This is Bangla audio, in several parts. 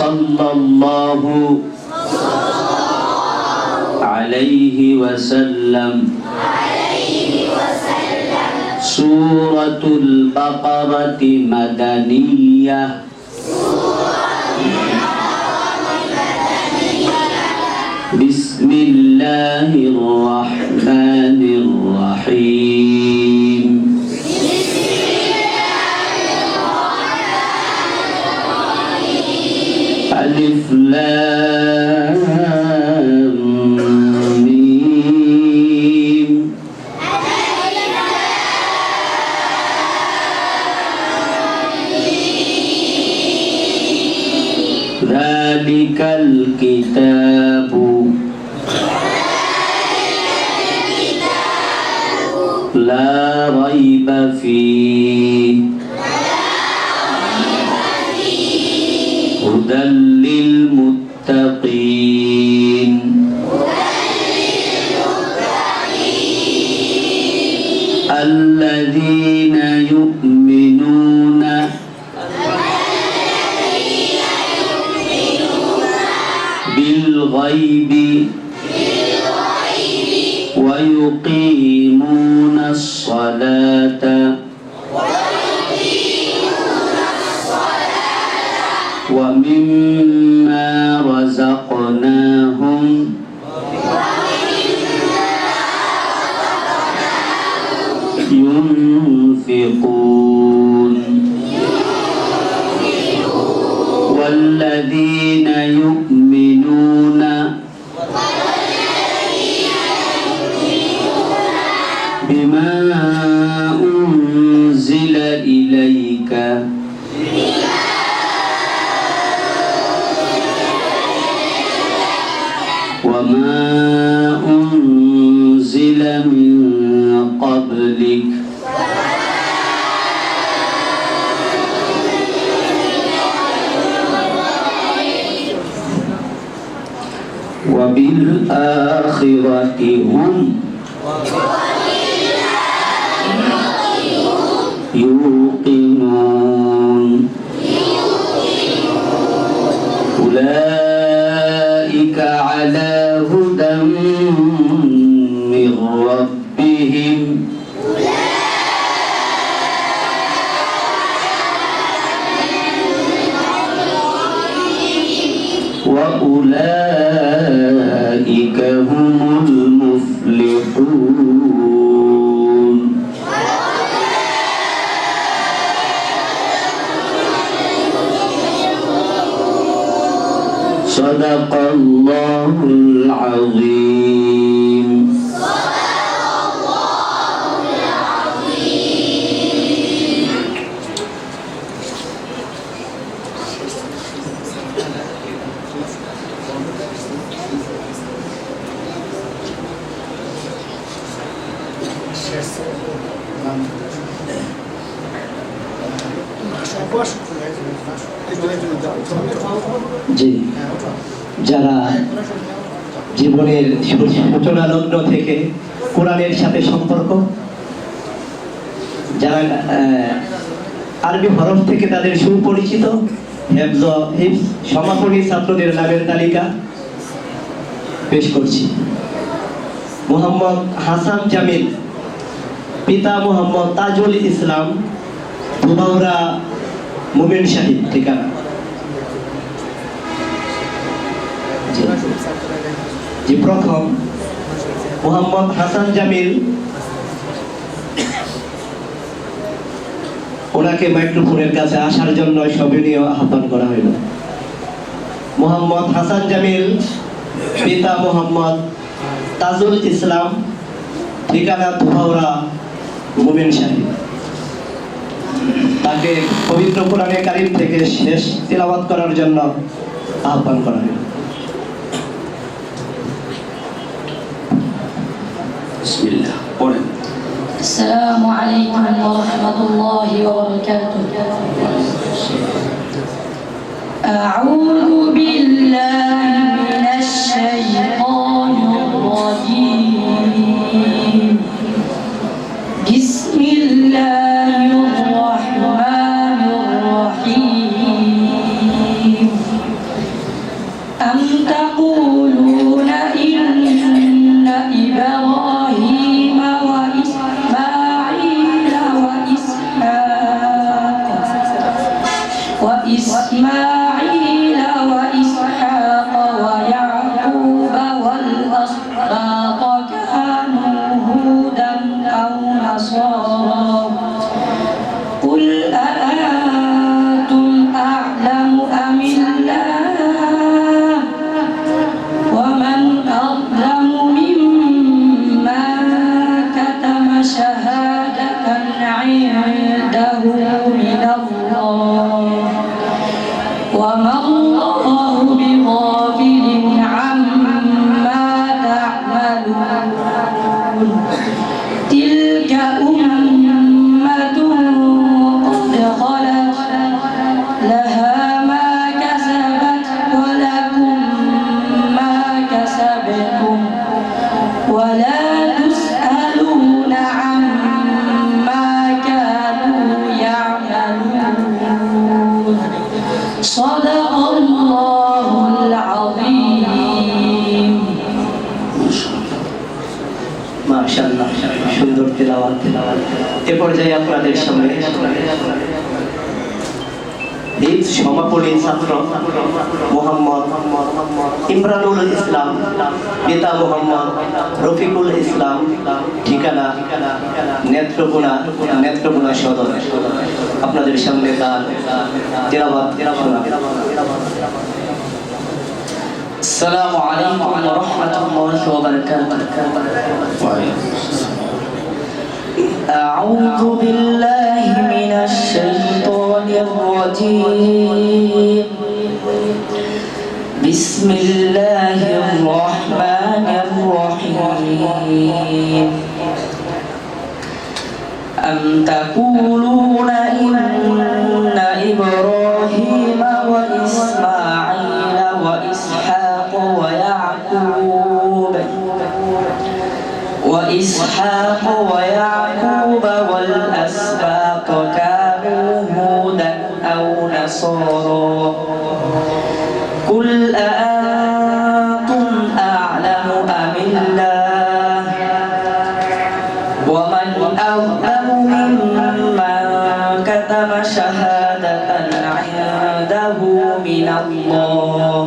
সাল্লাল্লাহু আলাইহি ওয়াসাল্লাম। সূরাতুল বাকারাতি মাদানিয়াহ। বিসমিল্লাহির রাহমানির রাহিম। আলিফ লাম মিম। যালিকাল কিতাবু লা রাইবা ফীহি হুদাল লিল মুত্তাকিন। আল্লাযীনা ইউমিনুনা বিল গায়বি ওয়া ইউকিমুনাস সালাতা ওয়া মিম্মা রাযাকনাহুম ينفقون والذين يؤمنون بما أنزل إليك وما أنزل من قبلك وبالآخرة هم يوقنون أولئك على هدى من ربهم وأولئك هم المفلحون. صدق الله العظيم. জি, যারা জীবনের সূচনা লগ্ন থেকে কোরআনের সাথে সম্পর্ক, যারা আরবি হরফ থেকে তাদের সুপরিচিত, হিফজ সমাপনী ছাত্রদের নামের তালিকা পেশ করছি। মোহাম্মদ হাসান জামিল, পিতা মোহাম্মদ তাজুল ইসলাম, ধুবাউড়া মুমিন শাহী ঠিকানা। জি, প্রথম মোহাম্মদ হাসান জামিল, ওনাকে মাইক্রোফোনের কাছে আসার জন্য সবিনীয় আহ্বান করা হইল। মোহাম্মদ হাসান জামিল, পিতা মোহাম্মদ তাজুল ইসলাম, ঠিকানা ধুবাউড়া মুমিন শাহী। তাকে পবিত্র কোরআনে কারীম থেকে শেষ তিলাওয়াত করার জন্য আহ্বান করা হইল। বিসমিল্লাহ পড়েন। আসসালামু আলাইকুম ওয়া রাহমাতুল্লাহি ওয়া বারাকাতুহু। আউযু বিল্লাহি মিনাশ শাইতানির রাজীম। বিসমিল্লাহির রাহমানির রাহিম। وإسماعيل وإسحاق ويعقوب والأسباط كانوا هودا أو نصارى قل أأنتم أعلم أم الله ومن أظلم ممن كتم شهادة عنده من الله وما الله بغافل عما تعملون تلك أمة قد خلت لها ما كسبت ولكم ما كسبتم ولا تسألون عما كانوا يعملون صدق الله العظيم মাশাআল্লাহ সুন্দর তেলাওয়াত এ পর্যায়ে আপনাদের সামনে এই সমাপনী ছাত্র মোহাম্মদ ইমরানুল ইসলাম পিতা মোহাম্মদ রফিকুল ইসলাম ঠিকানা নেত্রকোনা সদর আপনাদের সামনে তার তেলাওয়াত শোনাবেন। السلام عليكم ورحمة الله وبركاته أعوذ بالله من الشيطان الرجيم بسم الله الرحمن الرحيم أم تقولون إن إبراهيم وإسماعيل وإسحاق ويعقوب والأسباط كانوا هودا أو نصارى قل أأنتم أعلم أم الله ومن أظلم ممن كتم شهادة عنده من الله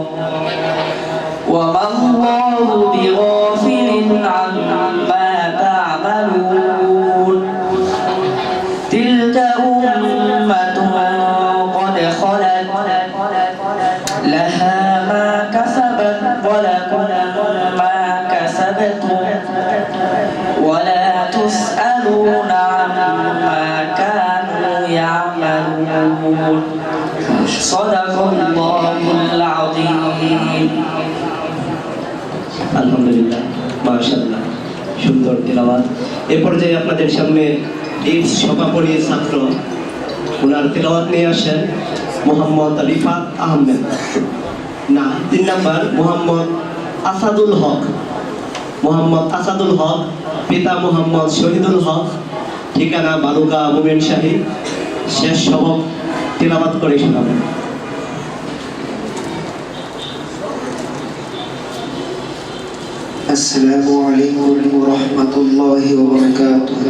وما الله بغافل عما تعملون تلك أمة قد خلت لها ما كسبت ولكم ما كسبتم ولا تسألون عما كانوا يعملون صدق الله العظيم আলহামদুলিল্লাহ মাশাআল্লাহ সুন্দর তেলাওয়াত এই পর্যায়ে আপনাদের সামনে এই সমাপনী ছাত্র ওনার তেলাওয়াত নিয়ে আসেন মোহাম্মদ রিফাত আহমেদ না 3 নাম্বার মোহাম্মদ আসাদুল হক পিতা মোহাম্মদ শহীদুল হক ঠিকানা বালুকা মোমেন শাহী শেষ সবক তেলাওয়াত করে শোনাবেন। السلام عليكم ورحمة الله وبركاته.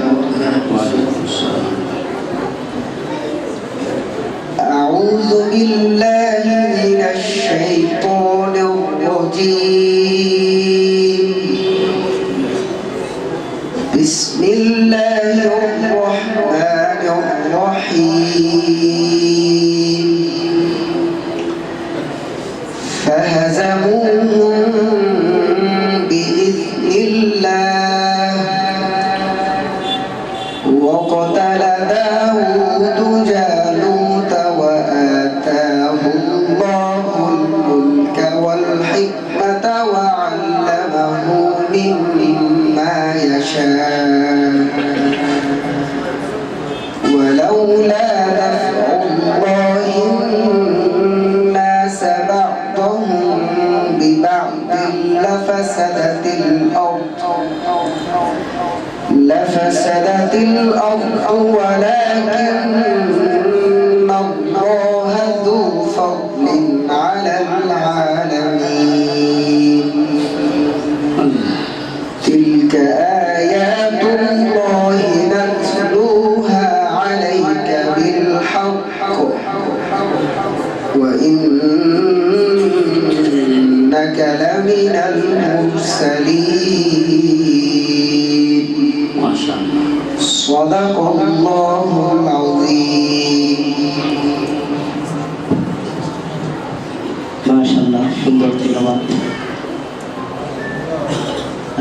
أعوذ بالله من الشيطان الرجيم. بسم الله الرحمن الرحيم. فهزموهم بإذن الله وقتل داود جالوت وآتاه الله الملك والحكمة وعلمه مما يشاء ولولا دفع الله الناس بعضهم ببعض لفسدت الأرض ولكن الله ذو فضل على العالمين. تلك آيات الله نتلوها عليك بالحق وإنك لمن المرسلين صدق الله العظيم মাশাআল্লাহ, সুন্দর তিলাওয়াত।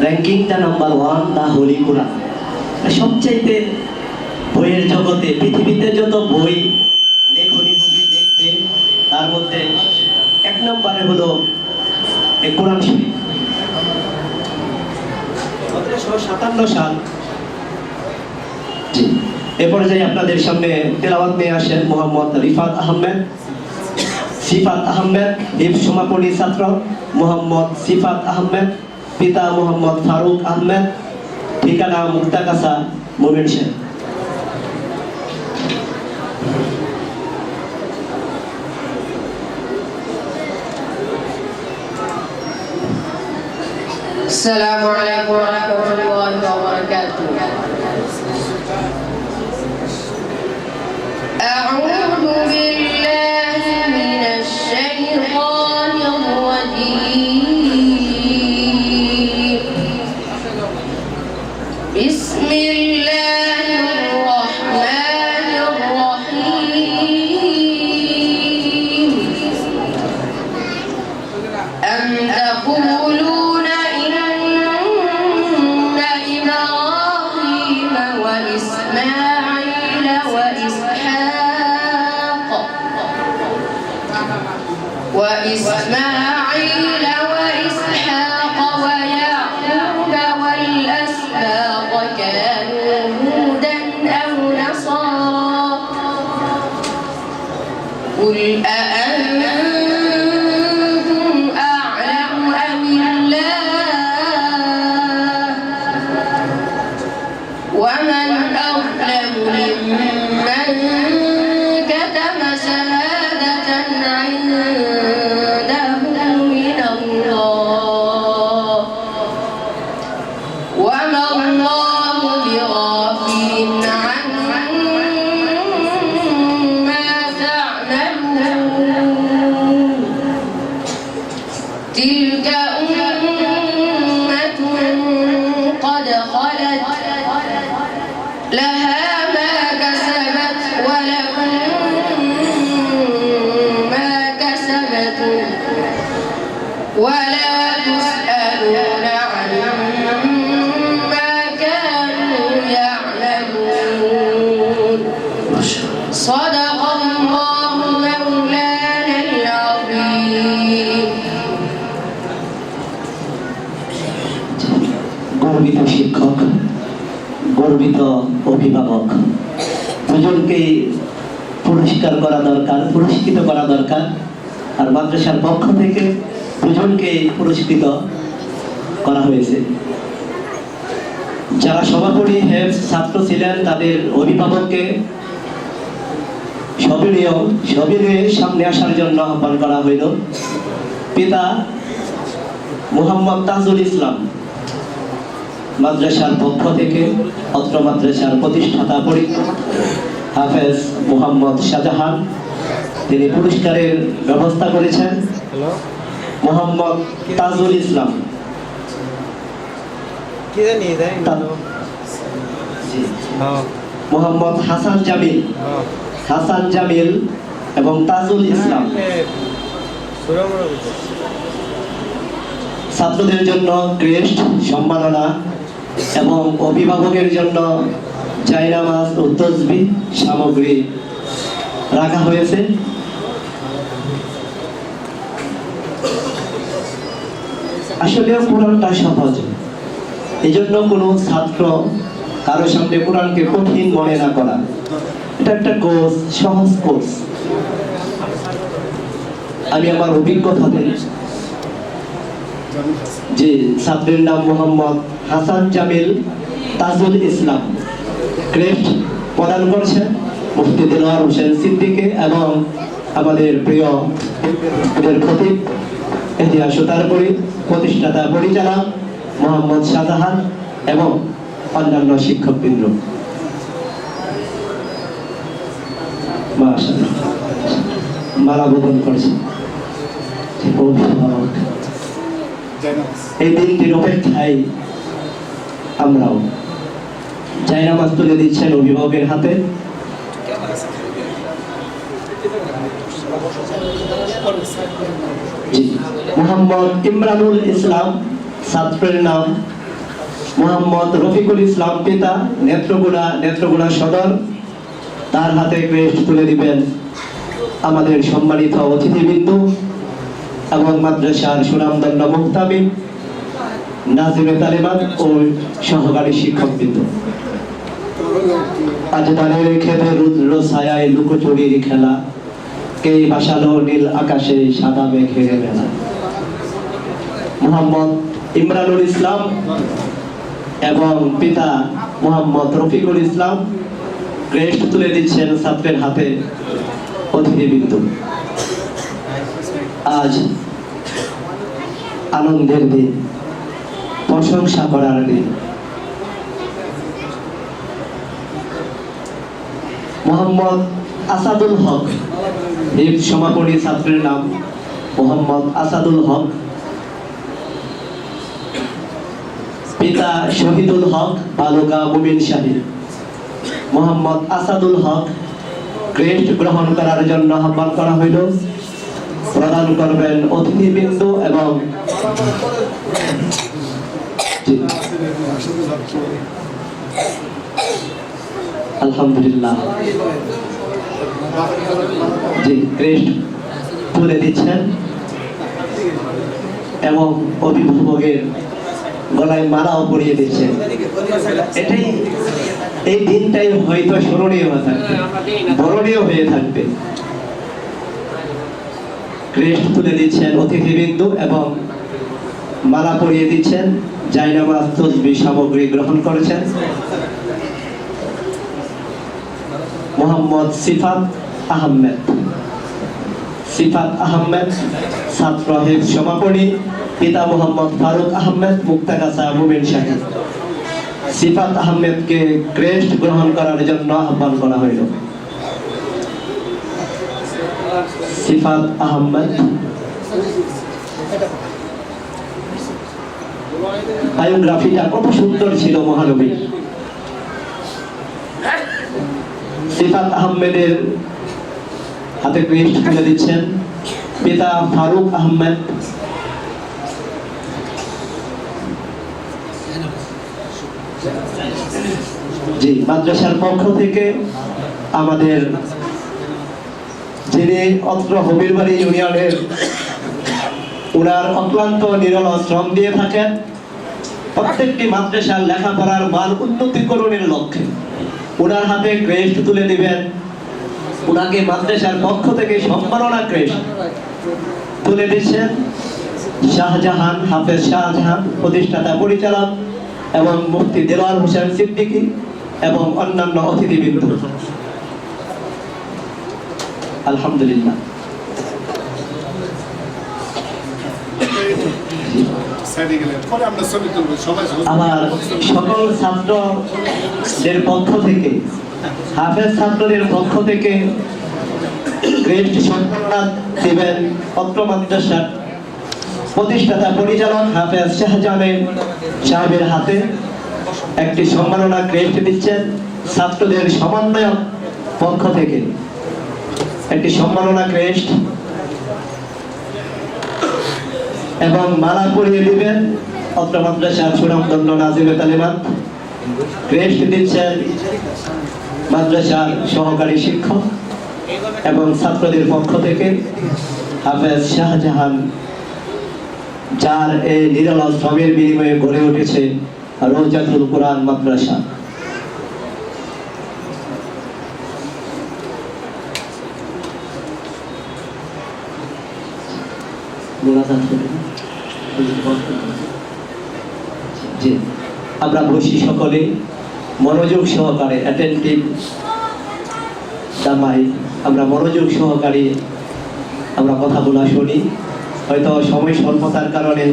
র্যাঙ্কিংটা নাম্বার 1 দা হোলি কোরআন। সবচাইতে বইয়ের জগতে পৃথিবীতে যত বই লেখনী মুভি দেখতে, তার মধ্যে 1 নম্বরে হলো এই কোরআন শরীফ। 1757 সাল। জি, এ পর্যায়ে আপনাদের সামনে তেলাওয়াত নিয়ে আসেন মোহাম্মদ রিফাত আহমেদ, সিফাত আহমেদ, হিফজ সমাপনী ছাত্র মোহাম্মদ সিফাত আহমেদ, পিতা মোহাম্মদ ফারুক আহমেদ, ঠিকানা মুক্তাগাছা, ময়মনসিংহ। السلام عليكم ورحمة الله وبركاته. أعوذ بالله من الشيطان الرجيم. بسم الله الرحمن الرحيم. أم تقولون إن إبراهيم وإسماعيل وإسحاق ويعقوب والأسباط كانوا هودا أو نصارى قل أأنتم أعلم أم الله ومن أظلم ممن كتم شهادة عنده من الله وما الله بغافل عما تعملون تلك أمة قد خلت لها ما كسبت ولكم ما كسبتم ولا تسألون عما كانوا يعملون صدق الله مولانا العظيم. গর্বিত শিক্ষক, গর্বিত অভিভাবক, দুজনকেই পুরস্কার করা দরকার, পুরস্কৃত করা দরকার। আর মাদ্রাসার পক্ষ থেকে দুজনকে পুরস্কৃত করা হয়েছে। যারা সভাপতি হেফজ ছাত্র ছিলেন তাদের অভিভাবককে সবিনয়ে সামনে আসার জন্য আহ্বান করা হইল। পিতা মোহাম্মদ তাজুল ইসলাম, মাদ্রাসার পক্ষ থেকে অত্র মাদ্রাসার প্রতিষ্ঠাতা হাফেজ মোহাম্মদ শাহজাহান, তিনি পুরস্কারের ব্যবস্থা করেছেন। মোহাম্মদ তাজুল ইসলাম, মোহাম্মদ হাসান জামিল এবং তাজুল ইসলাম ছাত্রদের জন্য ক্রেস্ট, সম্মাননা এবং অভিভাবকের জন্য জায়নামাজ ও তসবিহ সামগ্রী রাখা হয়েছে। আসলে কোরআনটা সহজ, এই জন্য কোনো ছাত্র কারো সামনে কোরআনকে কঠিন মনে না করা। এটা একটা কোর্স, সহজ কোর্স। আমি আমার অভিজ্ঞতা থেকে যে ছাত্রের নাম মোহাম্মদ হাসান জামিল তাজুল ইসলাম, ক্রেস্ট প্রদান করছেন মুফতি দেলোয়ার হোসেন সিদ্দিকী এবং আমাদের প্রিয় খতিব ইতিহাস সুতারপুরি প্রতিষ্ঠাতা পরিচালক মোহাম্মদ শাহজাহান এবং অন্যান্য শিক্ষকবৃন্দ। মাশাআল্লাহ, মালা বদল করছে। অভিভাবক, এই দিনটির অপেক্ষায় আমরাও জায়নামাজ তুলে দিচ্ছেন অভিভাবকের হাতে। মোহাম্মদ ইমরানুল ইসলাম, ছাত্রের নাম মোহাম্মদ রফিকুল ইসলাম, পিতা নেত্রকোনা সদর। তার হাতে ক্রেস্ট তুলে দিবেন আমাদের সম্মানিত অতিথিবৃন্দ এবং মাদ্রাসার সুনামধন্য মুহতামিম, নাজিমে তালিবান ও সহকারী শিক্ষকবৃন্দ। আজ ধানের খেতে রুদ্র ছায়ায় লুকোচুরির খেলা, কে ভাসালো নীল আকাশে সাদা মেঘের মেলা। মোহাম্মদ ইমরানুল ইসলাম এবং পিতা মোহাম্মদ রফিকুল ইসলাম ক্রেস্ট তুলে দিচ্ছেন ছাত্রের হাতে অতিথিবৃন্দ। আজ আনন্দের দিন, প্রশংসা করার দিন। মোহাম্মদ আসাদুল হক, হিফজ সমাপনী, ছাত্রের নাম মোহাম্মদ আসাদুল হক, পিতা শহীদুল হক, বালুকা মুমিন শাহী। মোহাম্মদ আসাদুল হক ক্রেস্ট গ্রহণ করার জন্য আহ্বান করা হইল। প্রদান করবেন অতিথিবৃন্দ এবং আলহামদুলিল্লাহ জি ক্রেস্ট তুলে দিচ্ছেন এবং অভিভাবকের গলায় মালাও পরিয়ে দিচ্ছেন। এই দিনটাই হয়তো স্মরণীয় হয়ে থাকবে, বরণীয় হয়ে থাকবে। ক্রেস্ট তুলে দিচ্ছেন অতিথিবৃন্দ এবং মালা পরিয়ে দিচ্ছেন, জায়নামাজ তসবিহ সামগ্রী গ্রহণ করেছেন। মোহাম্মদ সিফাত আহমেদ, ছাত্র হিফজ সমাপনী, পিতা মোহাম্মদ ফারুক আহমেদ, মুক্তাগাছা মুমিন শাহী। সিফাত আহমেদকে ক্রেস্ট গ্রহণ করার জন্য আহ্বান করা হইল। সিফাত আহমেদ, বায়োগ্রাফিটা কত সুন্দর ছিল মহানবী। সিফাত আহমেদের হাতে ক্রেস্ট তুলে দিচ্ছেন পিতা ফারুক আহমেদ। জি মাদ্রাসার পক্ষ থেকে আমাদের যিনি অত্র হবিরবাড়ি ইউনিয়নের ওনার অক্লান্ত নিরল শ্রম দিয়ে থাকেন প্রত্যেকটি মাদ্রাসার লেখাপড়ার মান উন্নতিকরণের লক্ষ্যে, ওনার হাতে ক্রেস্ট তুলে দিবেন। ওনাকে মাদ্রাসার পক্ষ থেকে সম্মাননা ক্রেস্ট তুলে দিচ্ছেন শাহজাহান, হাফেজ শাহজাহান, প্রতিষ্ঠাতা পরিচালক এবং মুফতি দেলোয়ার হোসেন সিদ্দিকী এবং অন্যান্য অতিথিবৃন্দ। আলহামদুলিল্লাহ। আমার সকল ছাত্রদের পক্ষ থেকে, হাফেজ ছাত্রদের পক্ষ থেকে ক্রেস্ট সম্মাননা দেবেন অত্র মাদ্রাসার প্রতিষ্ঠাতা পরিচালক হাফেজ শাহজাহান সাহেবের হাতে একটি সম্মাননা ক্রেস্ট দিচ্ছেন। ছাত্রদের সমন্বয়ক পক্ষ থেকে একটি সম্মাননা ক্রেস্ট এবং মালা পরিয়ে দিবেন অত্র মাদ্রাসার সুনামধন্য নাজিমে তালিবান। ক্রেস্ট দিচ্ছেন মাদ্রাসার সহকারী শিক্ষক এবং ছাত্রদের পক্ষ থেকে হাফেজ শাহজাহান, যার এই নিরল শ্রমের বিনিময়ে গড়ে উঠেছে রওজাতুল কুরআন মাদ্রাসা। জি আমরা বসি সকলে মনোযোগ সহকারে, অ্যাটেন্টিভ দামাই, আমরা মনোযোগ সহকারে আমরা কথাগুলো শুনি। হয়তো সময় স্বল্পতার কারণে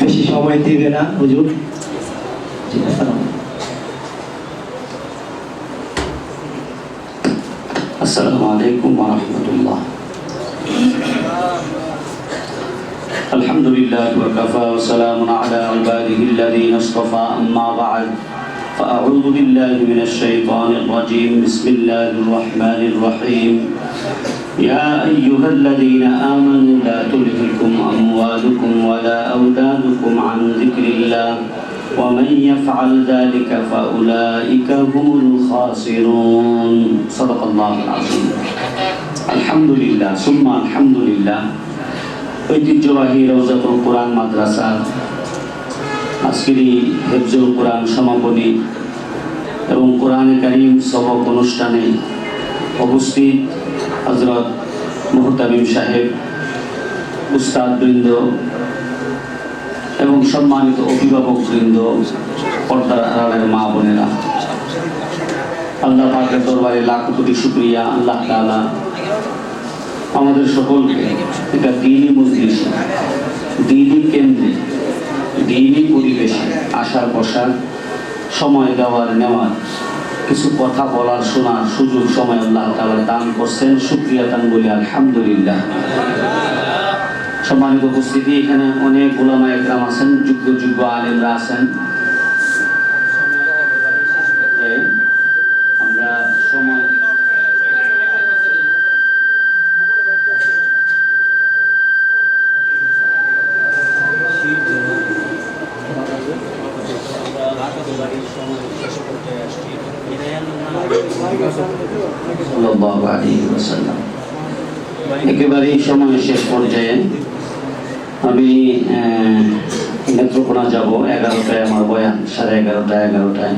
বেশি সময় দিবে না হুজুর। আসসালামু আলাইকুম ওয়া রাহমাতুল্লাহ। الحمد لله وكفى وسلام على عباده الذين اصطفى أما بعد فأعوذ بالله من الشيطان الرجيم بسم الله الرحمن الرحيم يا أيها الذين آمنوا لا تلهكم أموالكم ولا أولادكم عن ذكر الله ومن يفعل ذلك فأولئك هم الخاسرون صدق الله العظيم الحمد لله ثم الحمد لله ঐতিহ্যবাহী রওজাতুল কোরআন মাদ্রাসা আজকের এই হিফজুল কোরআন সমাপনী এবং কোরআনে কারীম সবক অনুষ্ঠানে উপস্থিত হযরত মুহতামিম সাহেব, উস্তাদ বৃন্দ এবং সম্মানিত অভিভাবক বৃন্দ, পর্দার আড়ালের মা বোনেরা, আল্লাহ পাকের দরবারে লাখ কোটি শুকরিয়া। আল্লাহ তাআলা আমাদের সকলকে এটা দ্বীনি মজলিসে, দ্বীনি কেন্দ্রে, দ্বীনি পরিবেশে আসার বসার, সময় দেওয়ার নেওয়ার, কিছু কথা বলার শোনার সুযোগ সময় আল্লাহ তাআলা দান করছেন। শুকরিয়া দান বলি আলহামদুলিল্লাহ। সম্মানিত উপস্থিতি, এখানে অনেক উলামা ইকরাম আছেন, যোগ্য যোগ্য আলেমরা আছেন। আমরা সময় একেবারেই সময় শেষ পর্যায়ে আমি নেত্রকোনা যাব। 11টায় আমার বয়ান, 11:30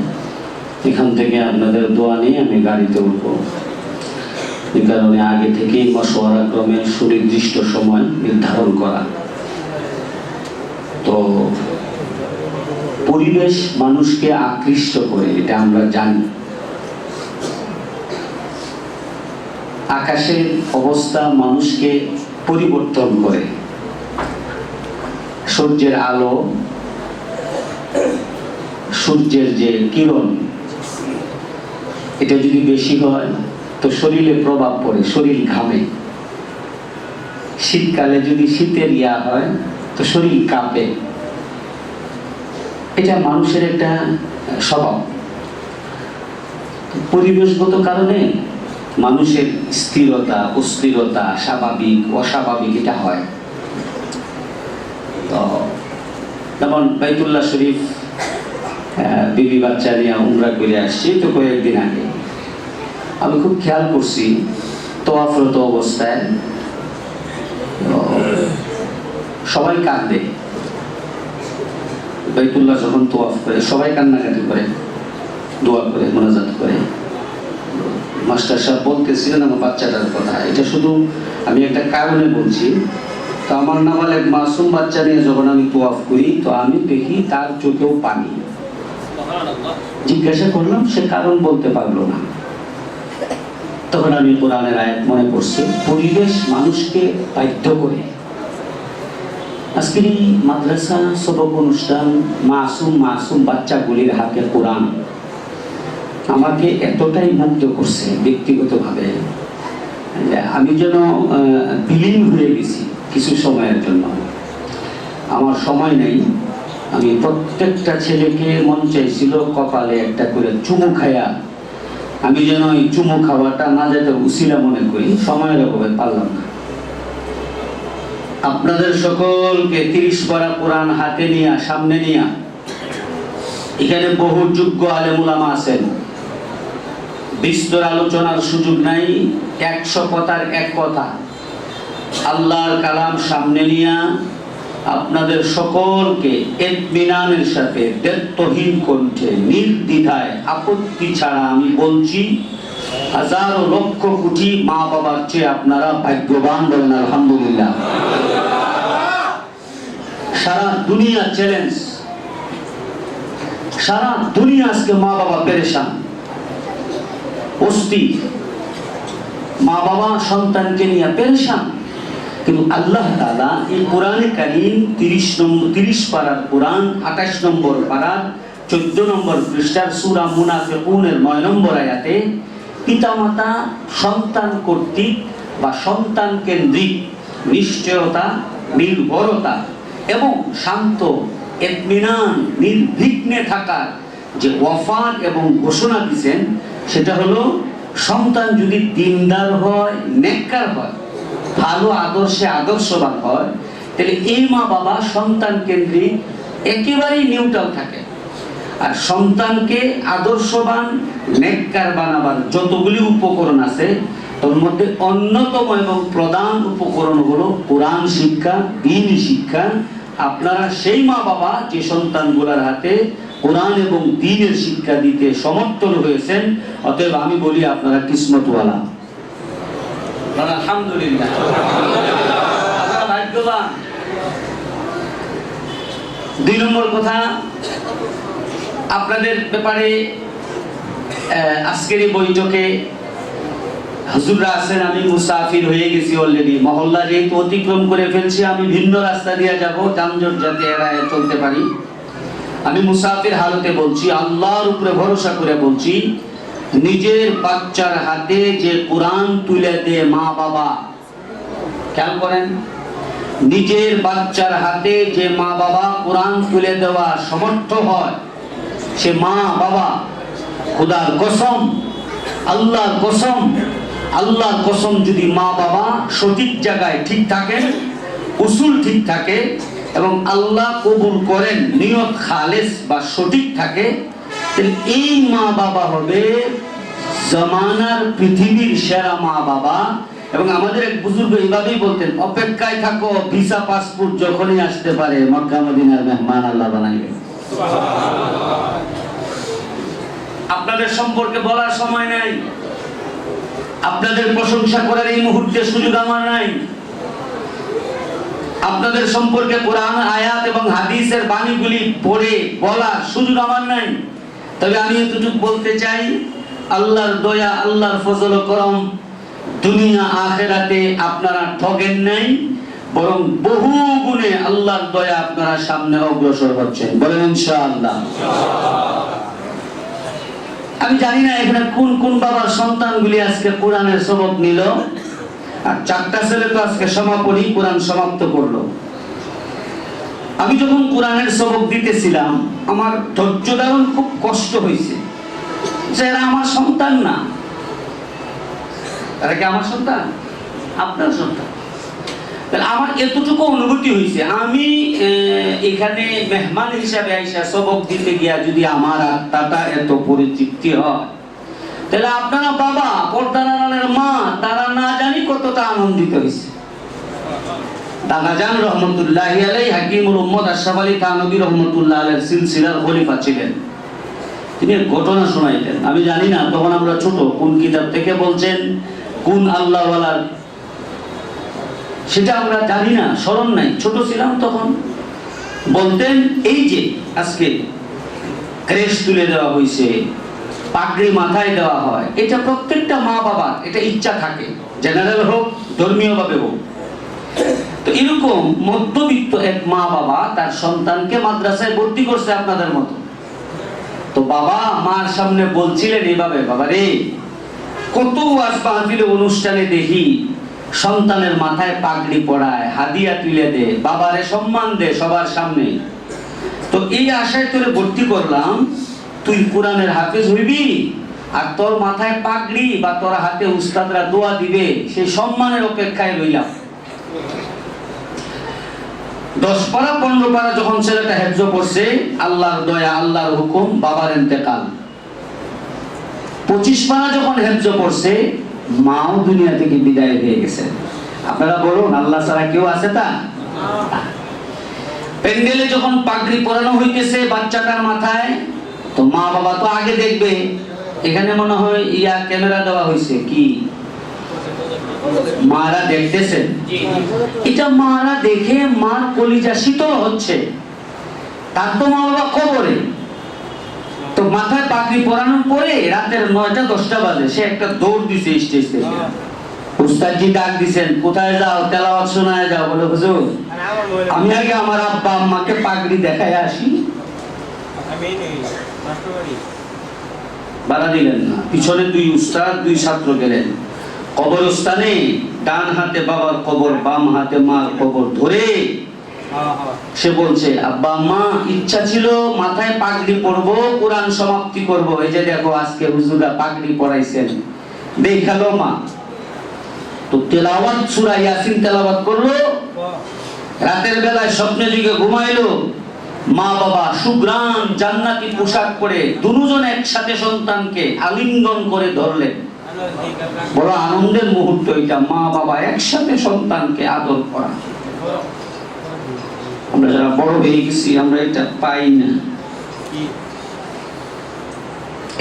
এখান থেকে আপনাদের দোয়া নিয়ে আমি গাড়িতে উঠবো। এই কারণে আগে থেকেই মশওয়ারা ক্রমে সুনির্দিষ্ট সময় নির্ধারণ করা। তো পরিবেশ মানুষকে আকৃষ্ট করে, এটা আমরা জানি। আকাশের অবস্থা মানুষকে পরিবর্তন করে। সূর্যের আলো, সূর্যের যে কিরণ, এটা যদি বেশি হয় তো শরীরে প্রভাব পড়ে, শরীর ঘামে। শীতকালে যদি শীতের ইয়া হয় তো শরীর কাঁপে। এটা মানুষের একটা স্বভাব। পরিবেশগত কারণে মানুষের স্থিরতা, অস্থিরতা, স্বাভাবিক, অস্বাভাবিক এটা হয়। তো যেমন বাইতুল্লাহ শরীফ বিবি বাচ্চা নিয়ে উমরা করে আসছি তো কয়েকদিন আগে। আমি খুব খেয়াল করছি তওয়াফরত অবস্থায় সবাই কাঁদে। বাইতুল্লাহ যখন তওয়াফ করে সবাই কান্নাকাটি করে, দোয়া করে, মোনাজাত করে। মাস্টার সাহেব বলতেছিলেন আমার বাচ্চাটার কথা, এটা শুধু আমি একটা কারণে বলছি। তো আমার নাবালেগ মাসুম বাচ্চা নিয়ে যখন আমি তওয়াফ করি তো আমি দেখি তার চোখেও পানি। জিজ্ঞাসা করলাম, সে কারণ বলতে পারলো না। তখন আমি কোরআনের আয়াত মনে পড়ছে, পরিবেশ মানুষকে বাধ্য করে। আজকের এই মাদ্রাসা সবক অনুষ্ঠান, মাসুম বাচ্চাগুলির হাতে কোরআন আমাকে এতটাই মুগ্ধ করছে ব্যক্তিগতভাবে, আমি যেন বিলীন হয়ে গেছি কিছু সময়ের জন্য। আমার সময় নেই। আমি প্রত্যেকটা ছেলেকে মন চাইছিল কপালে একটা করে চুমু খায়া, আমি যেন ওই চুমু খাওয়াটা না যেতে উসিলা মনে করি। সময়ের অভাবে পারলাম না। আপনাদের সকলকে 30 পারা কোরআন হাতে নিয়ে, সামনে নিয়ে, এখানে বহু যোগ্য আলেম উলামা আছেন। বিস্তর আলোচনার সুযোগ নাই, 100 কথার এক কথা। আল্লাহর কালাম সামনে নিয়ে আপনাদের সকলকে ইতমিনানের সাথে, দ্ব্যর্থহীন কণ্ঠে, নির্দ্বিধায়, আপত্তি ছাড়া আমি বলছি, হাজারো লক্ষ কোটি মা বাবার চেয়ে আপনারা ভাগ্যবান। বলেন আলহামদুলিল্লাহ। সারা দুনিয়া চ্যালেঞ্জ, সারা দুনিয়া আজকে মা বাবা পেরেশান, অস্থির। মা বাবা সন্তানকে নিয়ে পেরেশান। কিন্তু আল্লাহ তাআলা এই কোরআনে কারীম 30 পারার কোরআন, 28 নম্বর পারার 14 নম্বর পৃষ্ঠার সূরা মুনাফিকুনের 9 নম্বর আয়াতে পিতামাতা সন্তান কর্তৃক বা সন্তান কেন্দ্রিক নিশ্চয়তা, নির্ভরতা এবং শান্ত, ইতমিনান, নির্বিঘ্নে থাকার যে ওয়াফার এবং ঘোষণা দিয়েছেন, সেটা হলো সন্তান যদি দিনদার হয়, নেককার হয়, ভালো আদর্শে আদর্শবান হয়, তাহলে এই মা বাবা সন্তান কেন্দ্রিক একেবারেই নিউট্রাল থাকে। আর সন্তানকে আদর্শবান, নেককার বানাবার যতগুলি উপকরণ আছে, তোর মধ্যে অন্যতম এবং প্রধান উপকরণ হলো কোরআন শিক্ষা, দ্বীনি শিক্ষা। আপনারা সেই মা বাবা যে সন্তানগুলোর হাতে কোরআন এবং দ্বীনের শিক্ষা দিতে সমর্থন হয়েছেন, অতএব আমি বলি আপনারা কিসমতওয়ালা, আলহামদুলিল্লাহ, আপনারা ভাগ্যবান। 2 নম্বর কথা, আপনাদের ব্যাপারে আজকের এই বৈঠকে হুজুররা আছেন, আমি মুসাফির হয়ে গেছি অলরেডি। মহল্লা যেহেতু অতিক্রম করে ফেলছি, আমি ভিন্ন রাস্তা দিয়ে যাব, যানজট যাতে এড়ায় চলতে পারি। আমি মুসাফির হালতে বলছি, আল্লাহর উপরে ভরসা করে বলছি, নিজের বাচ্চার হাতে যে কোরআন তুলে দেয় মা বাবা, খেয়াল করেন, নিজের বাচ্চার হাতে যে মা বাবা কোরআন তুলে দেওয়া সমর্থ হয়, সে মা বাবা খোদার কসম, আল্লাহর কসম, আল্লাহর কসম, যদি মা বাবা সঠিক জায়গায় ঠিক থাকে, উসুল ঠিক থাকে এবং আল্লাহ কবুল করেন, নিয়ত খালেস বা সঠিক থাকে, তাহলে এই মা বাবা হবে জামানার পৃথিবীর সেরা মা বাবা। এবং আমাদের এক বুজুর্গ এইভাবেই বলতেন, অপেক্ষায় থাকো, ভিসা পাসপোর্ট যখনই আসতে পারে, মক্কা মদিনার মেহমান আল্লাহ বানাইবে। আপনাদের সম্পর্কে বলার সময় নাই, আপনাদের প্রশংসা করার এই মুহূর্তে সুযোগ আমার নাই, আপনাদের সম্পর্কে কোরআন আয়াত এবং হাদিসের বাণীগুলি পড়ে বলার সুযোগ আমার নাই। তবে আমি এতটুকু বলতে চাই, আল্লাহর দয়া, আল্লাহর ফজল ও করম, দুনিয়া আখেরাতে আপনারা ঠকেন নাই, বরং বহু গুণে আল্লাহর দয়া আপনারা সামনে অগ্রসর হচ্ছেন, বলেন ইনশাআল্লাহ। আমি জানি না এখানে কোন কোন বাবার সন্তানগুলি আজকে কোরআনের সবক নিল, আর 4টা ছেলে তো আজকে সমাপনী কোরআন সমাপ্ত করলো। আমি যখন কোরআনের সবক দিতেছিলাম, আমার ধৈর্য ধারণ খুব কষ্ট হয়েছে, যে এরা আমার সন্তান না। এরা কি আমার সন্তান? আপনার সন্তান। তাহলে আমার এতটুকু অনুভূতি হয়েছে, আমি এখানে মেহমান হিসাবে আইসা সবক দিতে গিয়া যদি আমার আত্মাটা এত পরিতৃপ্তি হয়, তাহলে আপনারা বাবা, পর্দার আড়ালের মা, তারা না জানি কতটা আনন্দিত হয়েছে। দাদাজান রহমতুল্লাহি আলাইহি হাকিমুল উম্মত আশরাফ আলী থানভী রহমতুল্লাহ আলাইহির সিলসিলার খলিফা ছিলেন। তিনি ঘটনা শোনাইতেন, আমি জানি না তখন আমরা ছোট, কোন কিতাব থেকে বলছেন, কোন আল্লাহওয়ালার, সেটা আমরা জানি না, স্মরণ নাই, ছোট ছিলাম তখন। বলতেন, এই যে আজকে ক্রেশ তুলে দেওয়া হয়েছে, পাগড়ি মাথায় দেওয়া হয়, এটা প্রত্যেকটা মা বাবার এটা ইচ্ছা থাকে, জেনারেল হোক, ধর্মীয় ভাবে হোক। তো এরকম মধ্যবিত্ত এক মা বাবা তার সন্তানকে মাদ্রাসায় ভর্তি করছে আপনাদের মতো। তো বাবা মার সামনে বলছিলেন এইভাবে, বাবা রে, কত ওয়াজ মাহফিলে অনুষ্ঠানে দেখি সন্তানের মাথায় পাগড়ি পড়ায়, হাদিয়া তুলে দে, বাবারে সম্মান দে সবার সামনে। তো এই আশায় তোরে ভর্তি করলাম, তুই কোরআনের হাফেজ হইবি, আর তোর মাথায় পাগড়ি বা তোর হাতে উস্তাদরা দোয়া দিবে, সেই সম্মানের অপেক্ষায় রইলাম। 10 পারা 15 পারা যখন ছেলেটা হেফজ পড়ছে, আল্লাহর দয়া, আল্লাহর হুকুম, বাবার ইন্তেকাল। 25 পারা যখন হেফজ পড়ছে, মাও দুনিয়া থেকে বিদায় হয়ে গেছে। আপনারা বলুন, আল্লাহ ছাড়া কেউ আছে তা? প্যান্ডেলে যখন পাগড়ি পরানো হইতেছে বাচ্চাটার মাথায়, তো মা বাবা তো আগে দেখবে, এখানে মনে হয় ক্যামেরা দেওয়া হয়েছে, কি মারা দেখতেছেন, এটা মারা দেখে মার কলিজা শীতল হচ্ছে। তার তো মা বাবা কবরে, তো মাথায় পাগড়ি পরানোর পরে রাতের 9টা 10টা বাজে, সে একটা দৌড় দিছে স্টেজ থেকে। উস্তাদজি ডাক দিছেন, কোথায় যাও? তেলাওয়াত শোনায় যাও। বলে, হুজুর আমি আগে আমার আব্বা আম্মাকে পাগড়ি দেখায় আসি। বাধা দিলেন না, পিছনে 2 উস্তাদ 2 ছাত্র গেলেন। কবরস্থানে ডান হাতে বাবার কবর, বাম হাতে মার কবর ধরে সে বলছে, আব্বা আম্মা ইচ্ছা ছিল মাথায় পাগড়ি পরবো, কোরআন সমাপ্তি করব, এই যে দেখো আজকে হুজুরা পাগড়ি পরাইছেন, দেখালো মা। তো তেলাওয়াত সূরা ইয়াসিন তেলাওয়াত করলো, রাতের বেলায় স্বপ্নে যুগে ঘুমাইলো, মা বাবা সুগ্রাম জান্নাতি পোশাক পরে দুজন একসাথে সন্তানকে আলিঙ্গন করে ধরলেন। বড় আনন্দের মুহূর্ত এটা, মা বাবা একসাথে সন্তানকে আদর করা। আমরা যারা বড় হয়ে গেছি আমরা এটা পাই না।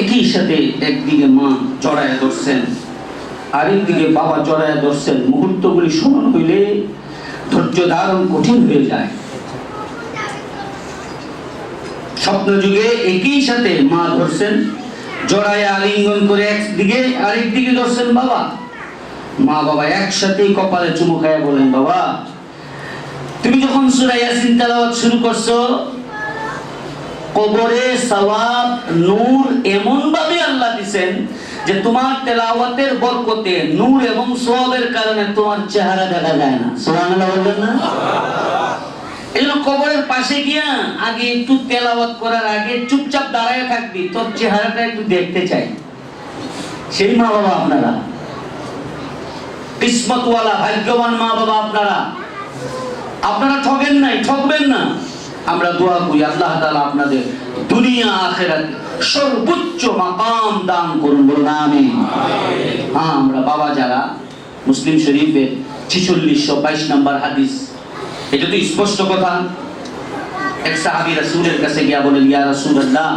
একই সাথে একদিকে মা জড়ায় ধরছেন, আরেকদিকে বাবা জড়ায় ধরছেন। মুহূর্তগুলি স্মরণ হইলে ধৈর্য ধারণ কঠিন হয়ে যায়। স্বপ্ন যুগে একই সাথে মা ধরছেন, জড়ায় আলিঙ্গন করে একদিকে, আরেকদিকে ধরছেন বাবা। মা বাবা একসাথে কপালে চুমু খায় বলেন, বাবা তুমি যখন সূরা ইয়াসিন তেলাওয়াত শুরু করছো, কবরে সওয়াব নূর এমন ভাবে আল্লাহ দিবেন যে তোমার তেলাওয়াতের বরকতে নূর এবং সওয়াবের কারণে তোমার চেহারা দেখা যায় না। সুবহানাল্লাহ বলবেন না? এজন্য কবরের পাশে গিয়া আগে একটু তেলাওয়াত করার আগে চুপচাপ দাঁড়ায় থাকবি, তোর চেহারাটা একটু দেখতে চাই। সেই মা বাবা আপনারা, কিসমতওয়ালা ভাগ্যবান মা বাবা আপনারা। আপনারা ঠকেন নাই, ঠকবেন না। আমরা দোয়া করি আল্লাহ তাআলা আপনাদের দুনিয়া আখিরাতে সর্বোচ্চ মাকাম দান করুন, বলুন আমিন। হ্যাঁ, আমরা বাবা যারা, মুসলিম শরীফের 4622 নম্বর হাদিস, এটা তো স্পষ্ট কথা। এক সাহাবী রাসূলের কাছে গিয়া বলেন, ইয়া রাসূলুল্লাহ,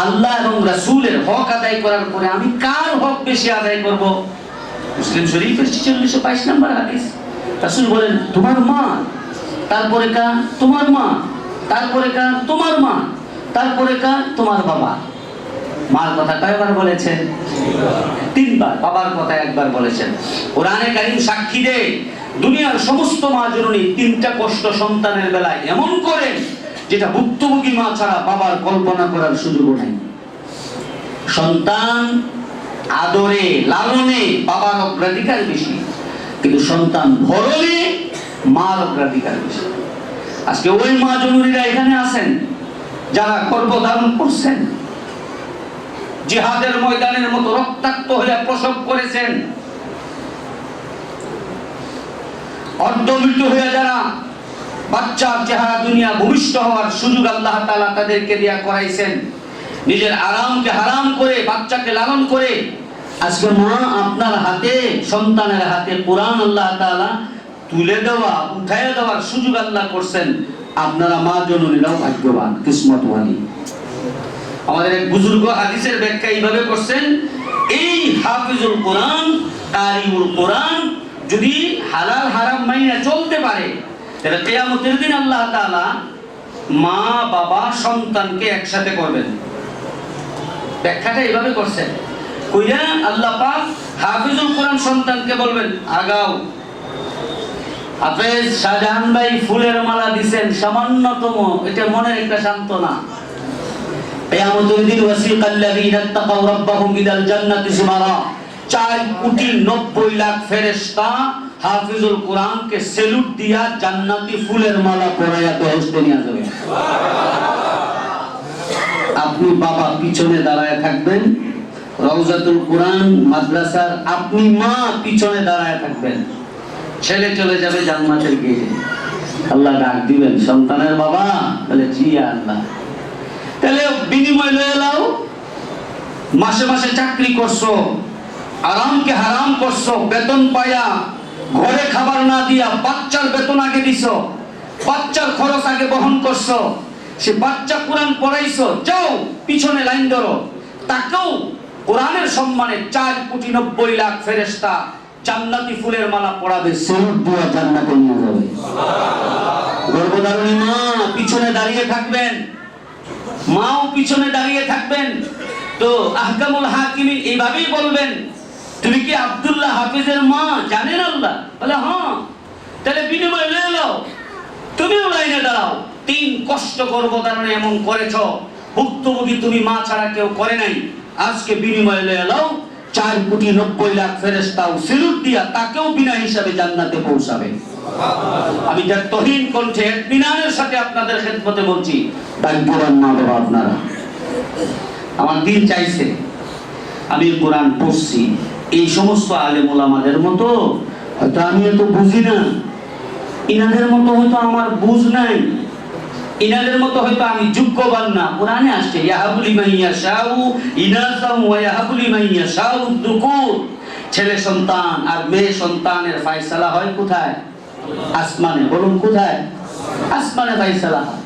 আল্লাহ এবং রাসূলের হক আদায় করার পরে আমি কার হক বেশি আদায় করব? মুসলিম শরীফের 4622 নম্বর হাদিস। রাসূল বলেন, তোমার মা, তারপরে কার? তোমার মা, তারপরে কার? তোমার মা, তারপরে কার? তোমার বাবা। মার কথা কয়বার বলেছেন? 3 বার। বাবার কথা 1 বার বলেছেন। কোরআনে কারীম সাক্ষী দেয়, দুনিয়ার সমস্ত মা জননী 3টা কষ্ট সন্তানের বেলায় এমন করেন যেটা ভুক্তভোগী মা ছাড়া বাবার কল্পনা করার সুযোগ নাই। সন্তান আদরে লালনে বাবার অগ্রাধিকার বেশি, কিন্তু সন্তান ভরণে মার অগ্রাধিকার বেশি। আজকে ওই মা জননীরা এখানে আছেন যারা গর্ভধারণ করছেন, জিহাদের ময়দানের মতো রক্তাক্ত হয়ে প্রসব করেছেন, অর্ধমৃত হয়ে যারা বাচ্চার চেহারা দুনিয়া ভূমিষ্ঠ হওয়ার সুযোগ আল্লাহ তাআলা তাদেরকে দিয়া করাইছেন, নিজের আরামকে হারাম করে বাচ্চাকে লালন করে। আজকে মা আপনার হাতে, সন্তানের হাতে কোরআন আল্লাহ তাআলা তুলে দেওয়া, উঠাইয়া দেওয়ার সুযোগ আল্লাহ করছেন। আপনারা মা জননীরাও ভাগ্যবান, কিসমতওয়ালি। আমাদের এক বুজুর্গ হাদিসের ব্যাখ্যা এইভাবে করছেন, এই হাফিজুল কোরআন, কারিউল কোরআন যদি হালাল হারাম মাইনা চলতে পারে, তাহলে কিয়ামতের দিন আল্লাহ তাআলা মা বাবা সন্তানকে একসাথে করবেন। ব্যাখ্যাটা এইভাবে করছেন, কইরা আল্লাহ পাক হাফিজুল কোরআন সন্তানকে বলবেন, আগাও। হাফেজ শাহজাহান ভাই ফুলের মালা দিবেন সামান্যতম, এটা মনের একটা সান্ত্বনা। কিয়ামতের দিন ওয়াসিকাল্লাযীনা তাকাউ রাব্বাহুম ইলাল জান্নাতি যুমারা, 4,90,00,000 ফেরেশতা হাফিজুল কোরআনকে সেলুট দিয়া জান্নাতি ফুলের মালা পরাইয়া বেহেশতে নিয়ে যাবে। আপনি বাবা পিছনে দাঁড়ায় থাকবেন, রওজাতুল কোরআন মাদ্রাসার আপনি মা পিছনে দাঁড়ায় থাকবেন, ছেলে চলে যাবে জান্নাতের গেটে। আল্লাহ ডাক দিবেন, সন্তানের বাবা, বলে জি আল্লাহ। তাহলে বিনিময় লয়ে লাও, মাসে মাসে চাকরি করছো, আরামকে হারাম করছো, বেতন পায়া ঘরে খাবার না দিয়া বাচ্চার বেতন আগে দিছো, বাচ্চার খরচ আগে বহন করছো, সে বাচ্চা কোরআন পড়াইছো, যাও পিছনে লাইন ধরো, তাকেও কোরআনের সম্মানে 4,90,00,000 ফেরেশতা জান্নাতি ফুলের মালা পরাবে, সেলুট দিয়া জান্নাতে নিয়ে যাবে। গর্ভধারণী মা পিছনে দাঁড়িয়ে থাকবেন, মাও পিছনে দাঁড়িয়ে থাকবেন। তো আহকামুল হাকিমিন এইভাবেই বলবেন, তুমি কি আব্দুল্লাহ হাফিজের মা জানেন আল্লাহ? বলে হ্যাঁ। তাহলে বিনিময় লয়ে নাও, তুমিও লাইনে দাঁড়াও। 3 কষ্ট গর্ভধারণে এমন করেছ, ভুক্তভোগী তুমি মা ছাড়া কেউ করে নাই। আজকে বিনিময় লয়ে নাও, 4,90,00,000 ফেরেশতাও সিলুট দিয়া তাকেও বিনা হিসাবে জান্নাতে পৌঁছাবে। আমি যার তহিন কণ্ঠে ইতমিনানের সাথে আপনাদের খেদমতে বলছি, ভাগ্যবান মা বাবা আপনারা। আমার দিন চাইছে আমি কোরআন পড়ছি, এই সমস্ত আলেম ওলামাদের মতো হয়তো আমি এত বুঝি না, ইনাদের মতো হয়তো আমার বুঝ নাই, ইনাদের মতো হয়তো আমি যোগ্যবান না। কোরআনে আসছে ইয়াহাবুলি মাইয়াশাউ ইনাসাম ওয়া ইয়াহাবুলি মাইয়াশাউ যুকুর। ছেলে সন্তান আর মেয়ে সন্তানের ফয়সালা হয় কোথায়? আসমানে। বলুন কোথায়? আসমানে ফয়সালা হয়।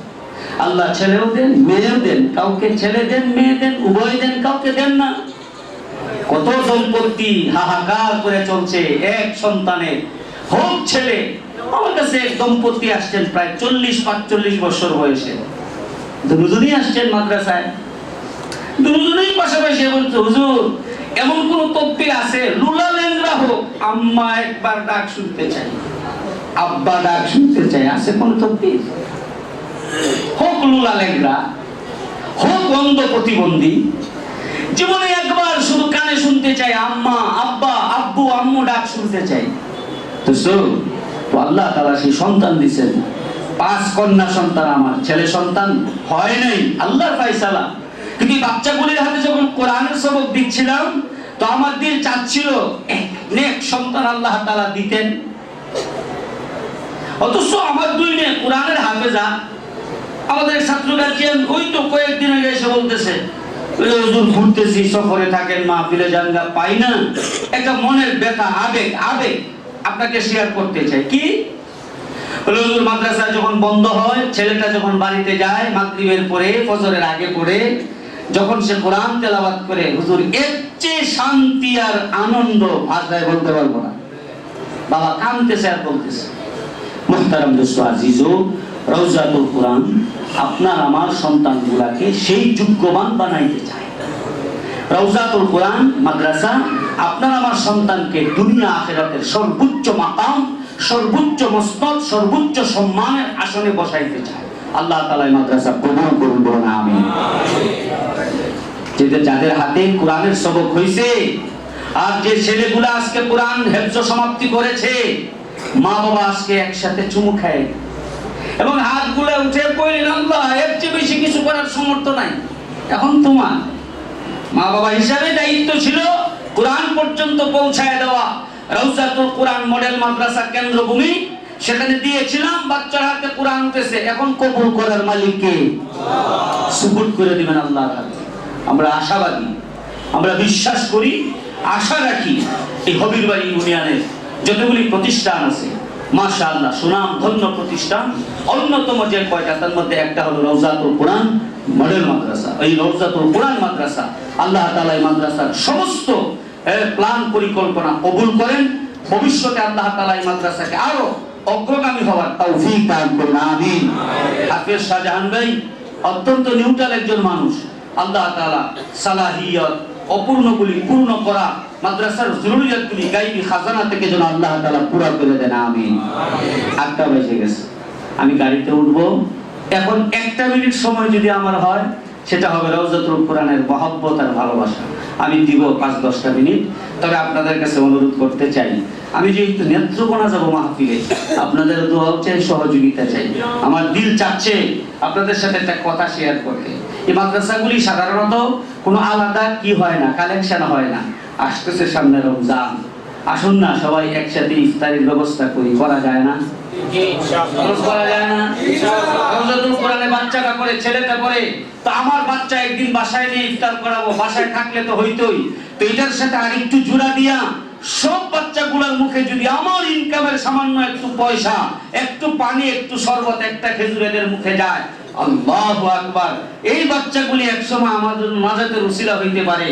আল্লাহ ছেলেও দেন মেয়েও দেন, কাউকে ছেলে দেন মেয়ে দেন, উভয় দেন, কাউকে দেন না। কত সম্পত্তি হাহাকার করে চলছে এক সন্তানের, হোক ছেলে। আমার কাছে এক দম্পতি আসছেন প্রায় 40-45 বছর বয়সে, দুজনেই আসছেন মাদ্রাসায়, দুজনেই পাশাপাশি বলছে হুজুর এমন কোন তকবীর আছে লুলা লেংরা হোক আম্মা একবার ডাক শুনতে চাই, আব্বা ডাক শুনতে চাই, আছে কোন তকবীর? হোক লুলা লেংরা, হোক অন্ধ প্রতিবন্ধী, জীবনে একবার শুধু কানে শুনতে চাই আম্মা আব্বা আব্বু আম্মু ডাক শুনতে চাই। তো আল্লাহ তাআলা সেই সন্তান দিয়েছেন, 5 কন্যা সন্তান। আমার ছেলে সন্তান হয় নাই, আল্লাহর ফয়সালা। কিন্তু বাচ্চাগুলির হাতে যখন কোরআনের সবক দিচ্ছিলাম তো আমার দিল চাচ্ছিল নেক সন্তান আল্লাহ তাআলা দিতেন। অথচ আমার 2 মেয়ে কোরআনের হাফেজা। আমাদের ছাত্র গার্জিয়ান ওই তো কয়েকদিন আগে এসে বলতেছে হুজুর ঘুরতেছি, সফরে থাকেন, মাহফিলে জানগা পাই না, একটা মনের ব্যথা, আবেগ আপনাকে শেয়ার করতে চাই। কি হুজুর মাদ্রাসা যখন বন্ধ হয়, ছেলেটা যখন বাড়িতে যায় মাগরিবের পরে ফজরের আগে পড়ে, যখন সে কোরআন তেলাওয়াত করে হুজুর এর চেয়ে শান্তি আর আনন্দ ভাষায় বলতে পারবো না। বাবা কাঁদতেছে আর বলতেছে। মুহতারাম দোস্ত আজিজো, রওজাতুল কোরআন আপনার আমার সন্তানগুলাকে সেই যোগ্যবান বানাইতে চায়। রওজাতুল কোরআন মাদ্রাসা আপনার আমার সন্তানকে দুনিয়া আখিরাতের সর্বোচ্চ মাকাম, সর্বোচ্চ মসনদ, সর্বোচ্চ সম্মানের আসনে বসাইতে চায়। আল্লাহ তাআলা এই মাদ্রাসা কবুল করুন, বলুন আমিন। যাদের হাতে কোরআনের সবক হইছে আর যে ছেলেগুলা আজকে কোরআন হেফজ সমাপ্তি করেছে, মা বাবা আজকে একসাথে চুমু খায় এবং হাতগুলো উঠে কইলেন আল্লাহ এর চেয়ে বেশি কিছু করার সামর্থ্য নাই। এখন তোমার মা বাবা হিসাবে দায়িত্ব ছিল কোরআন পর্যন্ত পৌঁছায় দেওয়া। রওজাতুল কোরআন মডেল মাদ্রাসা কেন্দ্রভূমি, সেখানে দিয়েছিলাম, বাচ্চার হাতে কোরআন উঠেছে। এখন কবুল করার মালিক কে? সুবুত করে দিবেন আল্লাহর হাতে। আমরা আশাবাদী, আমরা বিশ্বাস করি, আশা রাখি এই হবিরবাড়ি ইউনিয়নের যতগুলি প্রতিষ্ঠান আছে মাশাআল্লাহ সুনাম ধন্য প্রতিষ্ঠান, অন্যতম যে কয়টা তার মধ্যে একটা হলো রওজাতুল কোরআন মডেল মাদ্রাসা। এই রওজাতুল কোরআন মাদ্রাসা আল্লাহ তাআলা এই মাদ্রাসার সমস্ত প্ল্যান পরিকল্পনা কবুল করেন। ভবিষ্যতে আল্লাহ তাআলা এই মাদ্রাসাকে আরো অগ্রগামী হওয়ার তৌফিক দান করুন, আমিন। হাফেজ শাহজাহান ভাই অত্যন্ত নিউট্রাল একজন মানুষ। আল্লাহ তাআলা সালাহিয়ত অপূর্ণগুলি পূর্ণ করা, মাদ্রাসার জরুরিয়াতগুলি গায়বী খাজানা থেকে যেন আল্লাহ তাআলা পুরা করে দেন, আমিন। 8টা বেজে গেছে, আমি গাড়িতে উঠবো। এখন 1টা মিনিট সময় যদি আমার হয়, সেটা হবে রওজাতুল কোরআনের মহব্বত আর ভালোবাসা। আমি দিব 5-10টা মিনিট। তবে আপনাদের কাছে অনুরোধ করতে চাই, আমি যেহেতু নেত্রকোনা যাব মাহফিলে, আপনাদের দোয়া চাই, সহযোগিতা চাই। আমার দিল চাচ্ছে আপনাদের সাথে একটা কথা শেয়ার করতে। এই মাদ্রাসাগুলি সাধারণত কোনো আলাদা কি হয় না, কালেকশন হয় না। আসতেছে সামনে রমজান, আসুন না সবাই একসাথে ইফতারের ব্যবস্থা করি, করা যায় না? করা যায় না? রওজাতুল কোরআনে বাচ্চাটা করে, ছেলেটা করে, তো আমার বাচ্চা একদিন বাসায় নিয়ে ইফতার করাবো, বাসায় থাকলে তো হইতোই। তো এটার সাথে আরেকটু জোড়া দিয়া সব বাচ্চাগুলোর মুখে যদি আমার ইনকামের সামান্য একটু পয়সা, একটু পানি, একটু শরবত, একটা খেজুর এদের মুখে যায়, আল্লাহু আকবার, এই বাচ্চাগুলি একসময় আমাদের নাজাতের উসিলা হইতে পারে।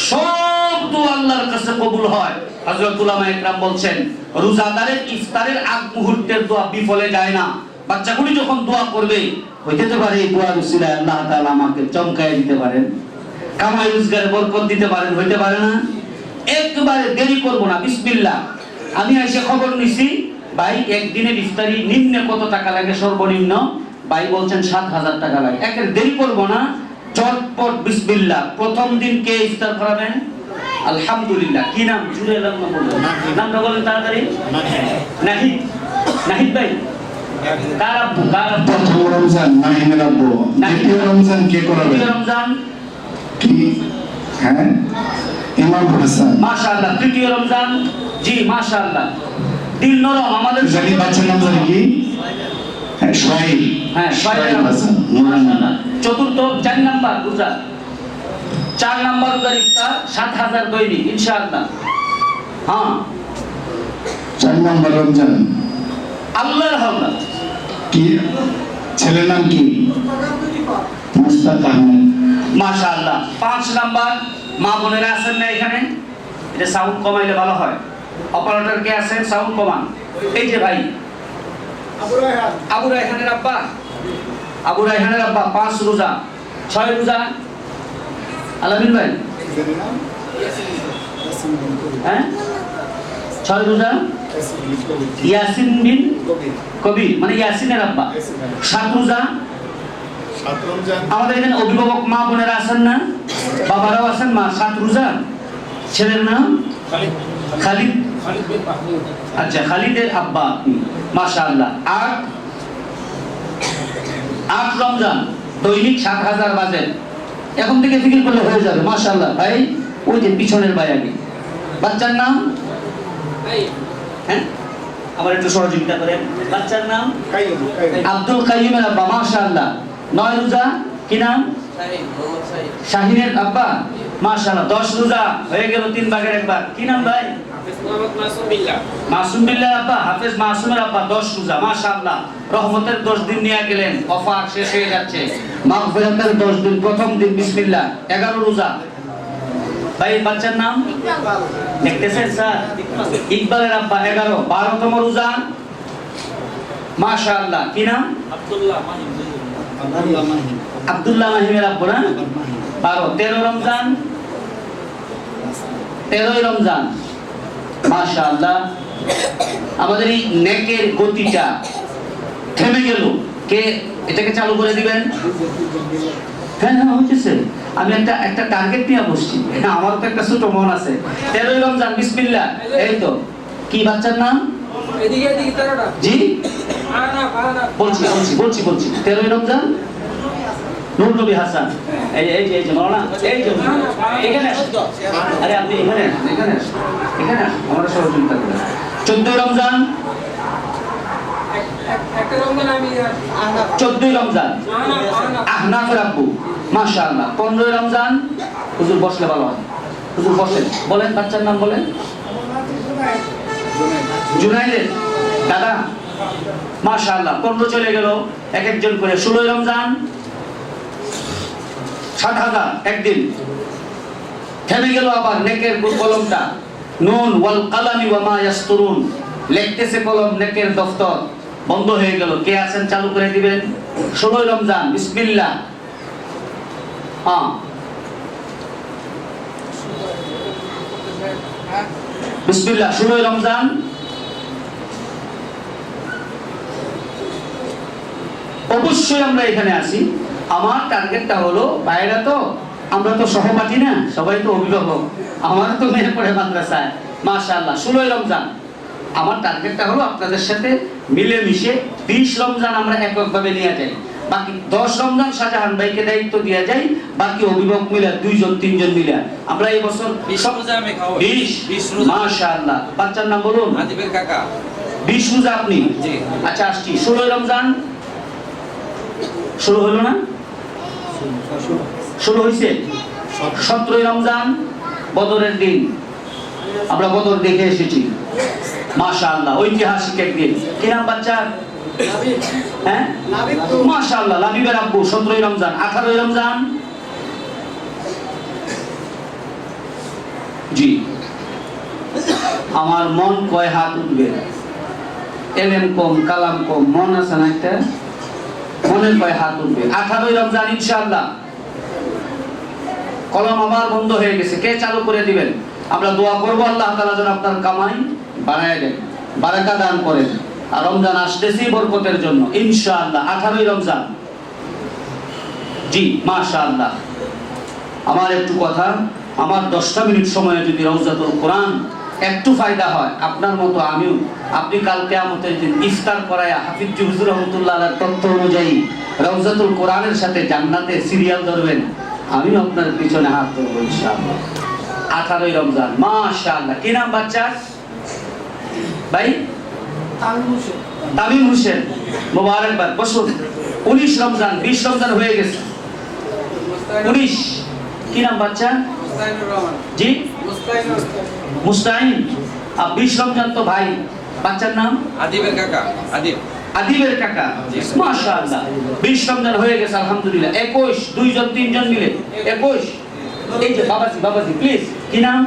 সব দোয়া আল্লাহর কাছে কবুল হয়। হযরত উলামা ইকরাম বলছেন রোজাদারের ইফতারের আগ মুহূর্তের দোয়া বিফলে যায় না। বাচ্চাগুলি যখন দোয়া করবে, হইতে পারে এই দোয়ার উসিলায় আল্লাহ তাআলা আমাকে চমকায় দিতে পারেন, কামাই রোজগারে বরকত দিতে পারেন, হইতে পারে না? একবারে দেরি করব না, বিসমিল্লাহ। আমি এসে খবর নিছি ভাই একদিনের ইফতারি নিম্ন কত টাকা লাগে সর্বনিম্ন? ভাই বলছেন 7,000 টাকা লাগে। একের দেরি করব না, চটপট বিসমিল্লাহ। প্রথম দিন কে ইফতার করাবেন? আলহামদুলিল্লাহ। কি নাম? জুড়ে এলাম না বললেন, নামটা বলেন তাড়াতাড়ি। নাহিদ, নাহিদ ভাই কার আব্বু? কার আব্বু? প্রথম রমজান নাহিনের আব্বু, দ্বিতীয় রমজান কে করাবে? তৃতীয় রমজান কি? হ্যাঁ, ইমাম হাসান। মাশাআল্লাহ। তৃতীয় রমজান, জি মাশাআল্লাহ, দিল নরম আমাদের জানি বাচ্চার নাম জানি কি? হ্যাঁ, সোহাইল। হ্যাঁ সোহাইল হাসান। মাশাআল্লাহ। চতুর্থ 4 নাম্বার রোজা, 4 নাম্বার রোজার ইফতার 7000 দৈনিক ইনশাআল্লাহ। হ্যাঁ 4 নম্বর রমজান। আল্লাহর হাওলা। কি ছেলের নাম কি? মুস্তাক আহমেদ। মাশাআল্লাহ। 5 নাম্বার মা বোনেরা আছেন না এখানে? এটা সাউন্ড কমাইলে ভালো হয়। অপারেটর কে আছেন? সাউন্ড কমান। এই যে ভাই আবু রায়হানের আব্বা, আবু রায়হানের আব্বা 5 রোজা, 6 রোজা। আলামিন ভাই হ্যাঁ 6 রোজা। ইয়াসিন বিন কবির মানে ইয়াসিনের আব্বা 7 রোজা। আমাদের এখানে অভিভাবক মা বোনেরা আছেন না? বাবারাও আছেন, মা 7 রোজা। ছেলের নাম খালিদ। আচ্ছা, খালিদের আব্বা মাশাআল্লাহ। 8 রমজান দৈনিক 7000 বাজে। এখন থেকে ফিকির করলে হয়ে যাবে মাশাআল্লাহ। ভাই ওই যে পিছনের ভাই আগে, বাচ্চার নাম? হ্যাঁ আমার একটু সহযোগিতা করেন। বাচ্চার নাম আব্দুল কাইয়ুমের আব্বা মাশাআল্লাহ। 9 রোজা। কি নাম? শাহিনের আব্বা মাশাআল্লাহ। 10 রোজা হয়ে গেল 3 ভাগের 1 ভাগ। কি নাম ভাই? মাসুম বিল্লাহ আব্বা, হাফেজ মাসুমের আব্বা 10 রোজা মাশাআল্লাহ। রহমতের 10 দিন নিয়ে গেলেন, অফার শেষ হয়ে যাচ্ছে। মাগফিরাতের 10 দিন, প্রথম দিন বিসমিল্লাহ। 11 রোজা। ভাই বাচ্চার নাম দেখতেছেন স্যার? ইকবালের আব্বা 11। 12তম রোজা মাশাআল্লাহ। কি নাম? আব্দুল্লাহ মাহিমের আব্বু না? 12। 13 রমজান, 13ই রমজান মাশাআল্লাহ। আমাদের এই নেকের গতিটা থেমে গেল, কে এটাকে চালু করে দিবেন? হ্যাঁ হ্যাঁ হচ্ছে। আমি একটা টার্গেট নিয়ে বসছি, আমার তো একটা ছোট মন আছে। 13ই রমজান বিসমিল্লাহ। এই তো। কি বাচ্চার নাম? জি বলছি বলছি বলছি বলছি 13ই রমজান নূর নবী হাসান। এই যে মাওলানা, এই যে এখানে আরে আপনি এখানে এখানে এখানে আমরা সহযোগিতা করি। 14ই রমজান, 14ই রমজান আহনাফের আব্বু মাশাআল্লাহ। 15ই রমজান হুজুর বসলে ভালো হয়, হুজুর বসেন। বলেন বাচ্চার নাম বলেন। জুনাইদের দাদা মাশাআল্লাহ। 15 চলে গেল, এক একজন করে। 16ই রমজান 7000 একদিন। থেমে গেল আবার নেকের কলমটা। নুন ওয়াল কালামি ওয়া মা ইয়াসতুরুন, লিখতেছে কলম, নেকের দফতর বন্ধ হয়ে গেল। কে আছেন চালু করে দিবেন? 16ই রমজান বিসমিল্লাহ। হ্যাঁ বিসমিল্লাহ। 16ই রমজান অবশ্যই আমরা এখানে আসি। আমার টার্গেটটা হলো, বাইরে তো আমরা তো সহপাঠী না, সবাই তো অভিভাবক। আমার তো মেয়ে পড়ে মাদ্রাসায় মাশাআল্লাহ। 16ই রমজান আমার টার্গেটটা হলো আপনাদের সাথে মিলেমিশে 20 রমজান আমরা এককভাবে নিয়ে যাই। বাকি 10 রমজান শাহজাহান ভাইকে দায়িত্ব দিয়ে যাই, বাকি অভিভাবক মিলে 2জন 3জন মিলে আমরা এই বছর 20 রোজা আমি খাওয়াই। 20 মাশাআল্লাহ। বাচ্চার নাম বলুন? আদিবের কাকা। 20 রোজা আপনি? জি। আচ্ছা আসছি। 16ই রমজান শুরু হলো না? শুরু হয়েছে। 17ই রমজান বদরের দিন, আমরা বদর দেখে এসেছি মাশাআল্লাহ। ঐতিহাসিক একদিন। কি নাম বাচ্চার? হ্যাঁ মাশাআল্লাহ। লাবিবের আব্বু। 17ই রমজান। 18ই রমজান জি। আমার মন কয় হাত উঠবে? এলেম কম, কালাম কম, মন আছে না একটা? মনের কয় হাত উঠবে? 18ই রমজান ইনশাআল্লাহ। কলম আমার বন্ধ হয়ে গেছে, কে চালু করে দিবেন? আমরা দোয়া করবো আল্লাহ তাআলা যেন আপনার কামাই বাড়ায় দেন, বারাকা দান করেন। আর রমজান আসতেছি বরকতের জন্য ইনশাআল্লাহ। 18ই রমজান জি মাশাআল্লাহ। আমার একটু কথা আমার 10টা মিনিট সময়ে যদি রওজাতুল কোরআন একটু ফায়দা হয়, আপনার মতো আমিও, আপনি কাল কিয়ামতের দিন ইফতার করায়া হাফিজ হুজুর রহমাতুল্লাহ আলাইহির তথ্য অনুযায়ী রওজাতুল কোরআনের সাথে জান্নাতে সিরিয়াল ধরবেন, আমিও আপনার পিছনে হাত ধরবো ইনশাআল্লাহ। 18ই রমজান, মাশাআল্লাহ। কি নাম বাচ্চার ভাই? তামিম হোসেন, মোবারকবাদ। বসুন। 19 রমজান, 20 রমজান হয়ে গেছে। 19। কি নাম বাচ্চা? জি মুস্তাইন। আর 20 রমজান তো ভাই, বাচ্চার নাম আদিবের কাকা। আদিবের কাকা, মাশাআল্লাহ। 20 রমজান হয়ে গেছে আলহামদুলিল্লাহ। 21, 2 জন 3 জন মিলে 21। এই যে বাবাজি প্লিজ। কি নাম?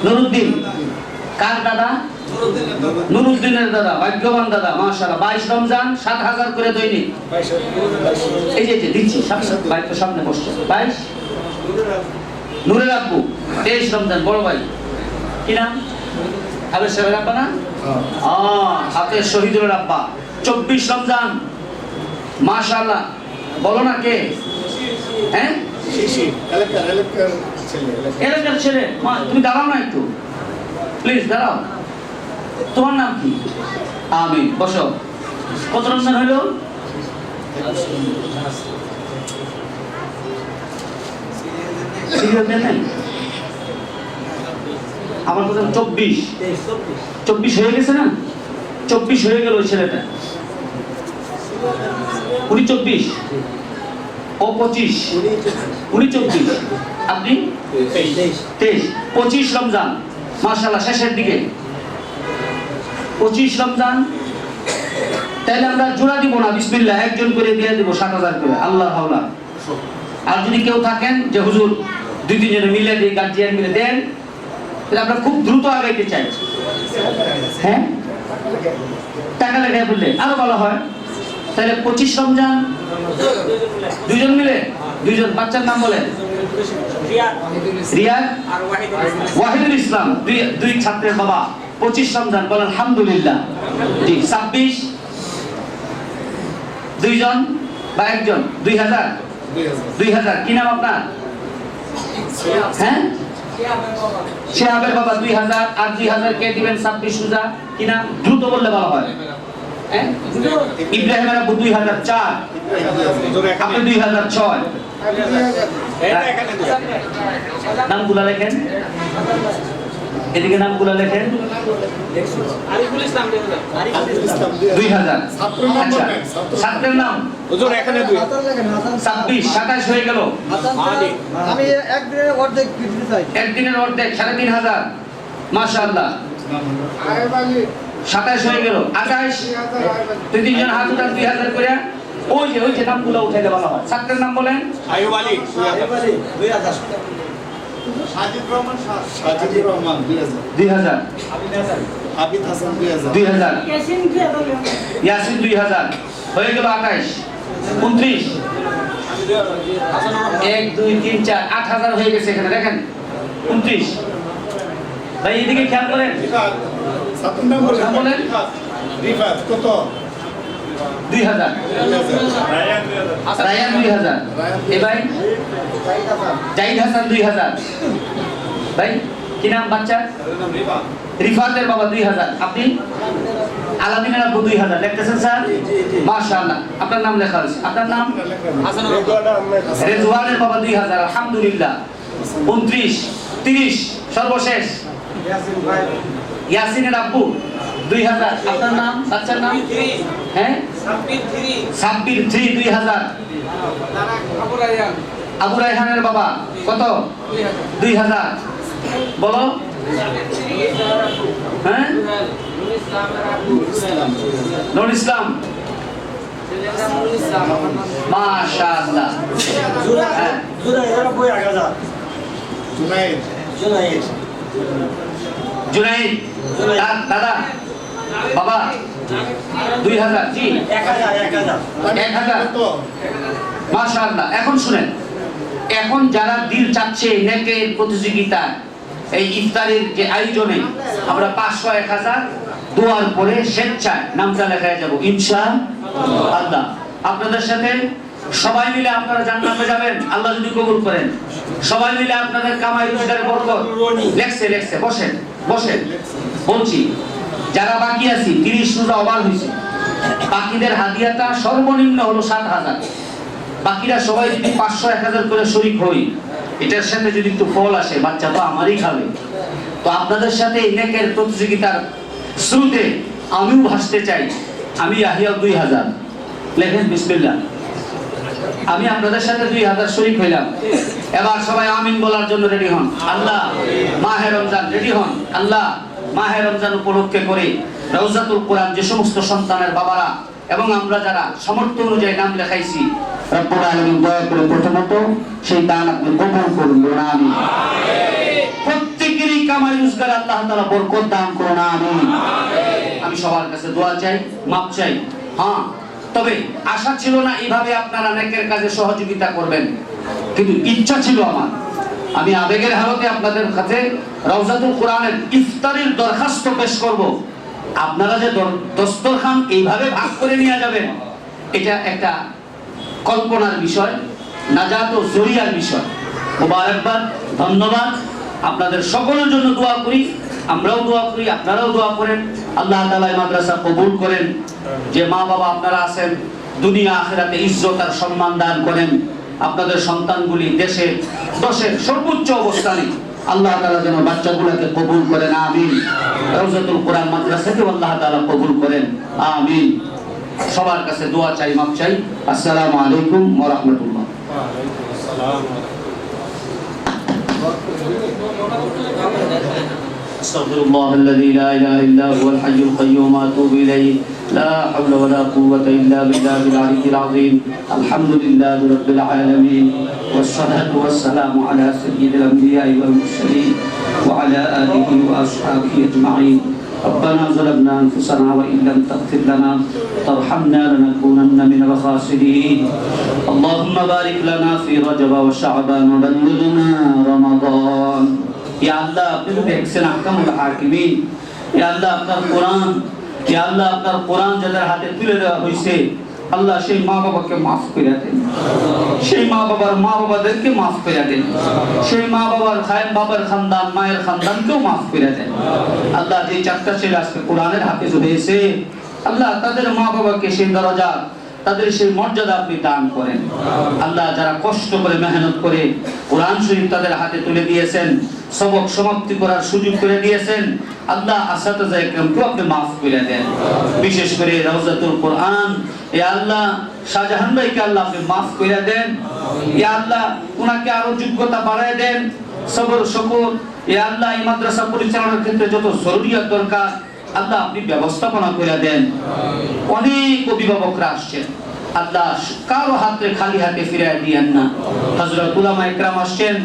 নুরুদ্দিন। কার দাদা? নুরুদ্দিনের দাদা, ভাগ্যবান দাদা, মাশাআল্লাহ। 22 রমজান 7000 করে দৈনিক। এই যে দিচ্ছি, ভাই তো সামনে বসছে। 22 নূরের আব্বু। 23 রমজান বড় ভাই। কি নাম? আবেদ সাহেবের আব্বা না? হাতের শহীদুল আব্বা। 24 রমজান, মাশাআল্লাহ। বলো না কে? হ্যাঁ, এলাকার ছেলে। তুমি দাঁড়াও না একটু প্লিজ, দাঁড়াও। তোমার নাম কি? আমিন। বসো। কত রমজান হইল? আমার কথা 24 হয়ে গেছে না? 24 হয়ে গেল ওই ছেলেটা। উনি 24, ও 25, উনি 24, আপনি 23। 25 রমজান, মাশাআল্লাহ, শেষের দিকে। 25 রমজান। তাহলে আমরা জোড়া দিব না, বিসমিল্লাহ, একজন করে দিয়ে দিব 7000 করে। আল্লাহ হাওলা। আর যদি কেউ থাকেন যে হুজুর 2-3 জনে মিলে দিই, গার্জিয়ান মিলে দেন, তাহলে আমরা খুব দ্রুত আগাইতে চাই। হ্যাঁ, টাকা লাগাই বললে আরো ভালো হয়। তাহলে 25 রমজান 2 জন মিলে, 2 জন। বাচ্চার নাম বলেন? রিয়াদ আর ওয়াহিদুল ইসলাম, দুই ছাত্রের বাবা। 25 রমজান বলেন আলহামদুলিল্লাহ। জি। 26 2 জন বা একজন? 2000। কি নাম আপনার? হ্যাঁ, শেহাবের বাবা 2000। আর 2000 কে দিবেন? 26 সুজা। কি নাম? দ্রুত বললে ভালো হয়। ইব্রাহিমের আব্বু 2004, আপনি 2006। নামগুলা লেখেন, এদিকে নামগুলা লেখেন। 2000। আচ্ছা, ছাত্রের নাম? 26, 27 হয়ে গেল। আমি একদিনের অর্ধেক দিতে চাই। একদিনের অর্ধেক 3500, মাশাআল্লাহ। 27 হয়ে গেল। 28, 2-3 জন হাত উঠান, 2000 করে। ওই যে নামগুলো উঠাইলে ভালো হয়। ছাত্রের নাম বলেন? আইয়ুব আলী 2000। সাজিদুর রহমান 2000। আবিদ হাসান 2000। ইয়াসিন 2000 হয়ে গেল। 28, 29, 1 2 3 4 8000 হয়ে গেছে এখানে দেখেন। 29। ভাই এদিকে খেয়াল করেন। সাতনাম বলেন। রিফাত কত? 2000। রায়ান 2000। এ ভাই? জাহিদ হাসান 2000। ভাই কি নাম বাচ্চা? রিফাতের বাবা 2000। আপনি? আলামিনের আব্বু 2000। দেখতেছেন স্যার? মাশাআল্লাহ। আপনার নাম লেখা হয়েছে। আপনার নাম? রেজওয়ানের বাবা 2000। আলহামদুলিল্লাহ। 29, 30 সর্বশেষ। ইয়াসিনের আব্বু 2000। আপনার নাম? বাচ্চার নাম? হ্যাঁ, সাব্বির 3 2000। আবু রায়হানের বাবা কত? 2000। বলো। হ্যাঁ, নুরুল ইসলাম। মাশাআল্লাহ। হ্যাঁ, জুনাইদ। দাদা বাবা 2000। জি 1000। মাশাআল্লাহ। এখন শুনেন, এখন যারা দিল চাচ্ছে নেকের প্রতিযোগিতা, এই ইফতারের যে আয়োজনে আমরা 500 1000 দোয়ার পরে স্বেচ্ছায় নামটা লেখায় যাব ইনশাআল্লাহ। আপনাদের সাথে সবাই মিলে আপনারা জান্নাতে যাবেন আল্লাহ যদি কবুল করেন। সবাই মিলে আপনাদের কামাই রোজগারের বরকত। লেখছে বসেন বলছি, যারা বাকি আছি 30 রোজা ওভার হয়েছে, বাকিদের হাদিয়াটা সর্বনিম্ন হলো 7,000। বাকিরা সবাই যদি 500-1000 করে শরীক হই, এটার সাথে যদি একটু ফল আসে, বাচ্চা তো আমারই খাবে। তো আপনাদের সাথে এই নেকের প্রতিযোগিতার শুরুতে আমিও ভাসতে চাই। আমি আহিয়া 2000 লেখেন বিসমিল্লাহ। আমি আপনাদের সাথে 2000 শরীক হইলাম। এবার সবাই আমিন বলার জন্য রেডি হন। আল্লাহ মাহে রমজান রেডি হন। আল্লাহ মাহে রমজান উপলক্ষে করে রওজাতুল কোরআন যে সমস্ত সন্তানের বাবারা এবং আমরা যারা সামর্থ্য অনুযায়ী নাম লেখাইছি, রব্বুল আলামিন দয়া করে প্রথমত সেই দান আপনি কবুল করুন। আমিন। প্রত্যেকেরই কামাই রোজগার আল্লাহ তাআলা বরকত দান করুন। আমিন। আমি সবার কাছে দোয়া চাই, মাপ চাই। হ্যাঁ, তবে আশা ছিল না এইভাবে আপনারা নেকের কাজে সহযোগিতা করবেন, কিন্তু ইচ্ছা ছিল আমার। আমি আবেগের হালতে আপনাদের কাছে রওজাতুল কোরআনের ইফতারির দরখাস্ত পেশ করব। আপনারা যে দস্তরখান এইভাবে ভাগ করে নিয়ে যাবেন, এটা একটা কল্পনার বিষয়, নাজাত ও জরিয়ার বিষয়। মুবারকবাদ, ধন্যবাদ। আপনাদের সকলের জন্য দোয়া করি, আমরাও দোয়া করি, আপনারাও দোয়া করেন। আল্লাহ তাআলা এই মাদ্রাসা কবুল করেন। যে মা বাবা আপনারা আছেন, দুনিয়া আখিরাতে ইজ্জত আর সম্মান দান করেন। আপনাদের সন্তানগুলি দেশের দশের সর্বোচ্চ অবস্থানে আল্লাহ তাআলা যেন বাচ্চাগুলোকে কবুল করেন। আমিন। রওজাতুল কোরআন মাদ্রাসাকে আল্লাহ তাআলা কবুল করেন। আমিন। সবার কাছে দোয়া চাই, মাপ চাই। আসসালামু আলাইকুম ওয়া রাহমাতুল্লাহ। أستغفر الله الذي لا إله إلا هو الحي القيوم وأتوب إليه. لا حول ولا قوة إلا بالله العلي العظيم. الحمد لله رب العالمين، والصلاة والسلام على سيد الأنبياء والمرسلين وعلى آله وأصحابه أجمعين. ربنا ظلمنا أنفسنا وإن لم تغفر لنا وترحمنا لنكونن من الخاسرين. اللهم بارك لنا في رجب وشعبان وبلغنا رمضان. ইয়া আল্লাহ, আপনি তো দেখছেন আহকামুল হাকিমিন। ইয়া আল্লাহ, আপনার কোরআন, ইয়া আল্লাহ, আপনার কোরআন যাদের হাতে তুলে দেওয়া হয়েছে, আল্লাহ সেই মা বাবাকে মাফ করে দেন, সেই মা বাবার মা বাবাদেরকে মাফ করে দেন, সেই মা বাবার বাবার খানদান, মায়ের খানদানকেও মাফ করে দেন। আল্লাহ, যে 4টা ছেলে আজকে কোরআনের হাফেজ হয়েছে, আল্লাহ তাদের মা বাবাকে সেই দরজা, তাদের সেই মর্যাদা আপনি দান করেন। আল্লাহ, যারা কষ্ট করে মেহনত করে কোরআন শরীফ তাদের হাতে তুলে দিয়েছেন, সবক সমাপ্তি করার সুযোগ করে দিয়েছেন, আল্লাহ আসাতিজা ইকরামকে আপনি মাফ করে দেন। বিশেষ করে রওজাতুল কোরআন, ইয়া আল্লাহ শাহজাহান ভাইকে আল্লাহ আপনি মাফ করে দেন। ইয়া আল্লাহ, ওনাকে আরো যোগ্যতা বাড়ায় দেন, সবর শুকর। ইয়া আল্লাহ, এই মাদ্রাসা পরিচালনার ক্ষেত্রে যত জরুরিয়াত দরকার আল্লাহ আপনি ব্যবস্থাপনা করে দেন। অনেক অভিভাবকরা আসছেন, আল্লাহ কারো হাতে খালি হাতে ফিরায় দিয়েন না। হযরত উলামা ইকরাম আসছেন,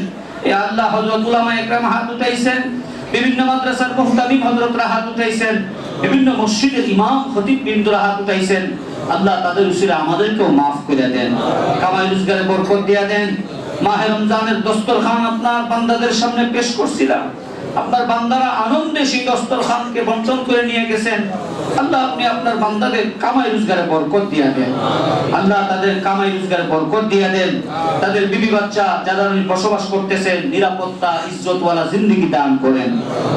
এ আল্লাহ হযরত উলামা ইকরাম হাত উঠাইছেন, বিভিন্ন মাদ্রাসার মুহতামিম হযরতরা হাত উঠাইছেন, বিভিন্ন মসজিদের ইমাম খতিব বিন্দুরা হাত উঠাইছেন। আল্লাহ তাদের উসিলা আমাদেরকেও মাফ করে দেন, কামাই রোজগারে বরকত দিয়ে দেন। মাহে রমজানের দস্তরখান আপনার বান্দাদের সামনে পেশ করছিলাম, আপনার বান্দারা আনন্দে সেই দস্তরখানকে বন্টন করে নিয়ে গেছেন। আল্লাহ, আপনি আপনার বান্দাদের কামাই রোজগারে বরকত দিয়ে দেন। আল্লাহ, তাদের কামাই রোজগারে বরকত দিয়ে দেন। তাদের বিবি বাচ্চা যারা বসবাস করতেছেন, নিরাপত্তা ইজ্জতওয়ালা জিন্দেগি দান করেন।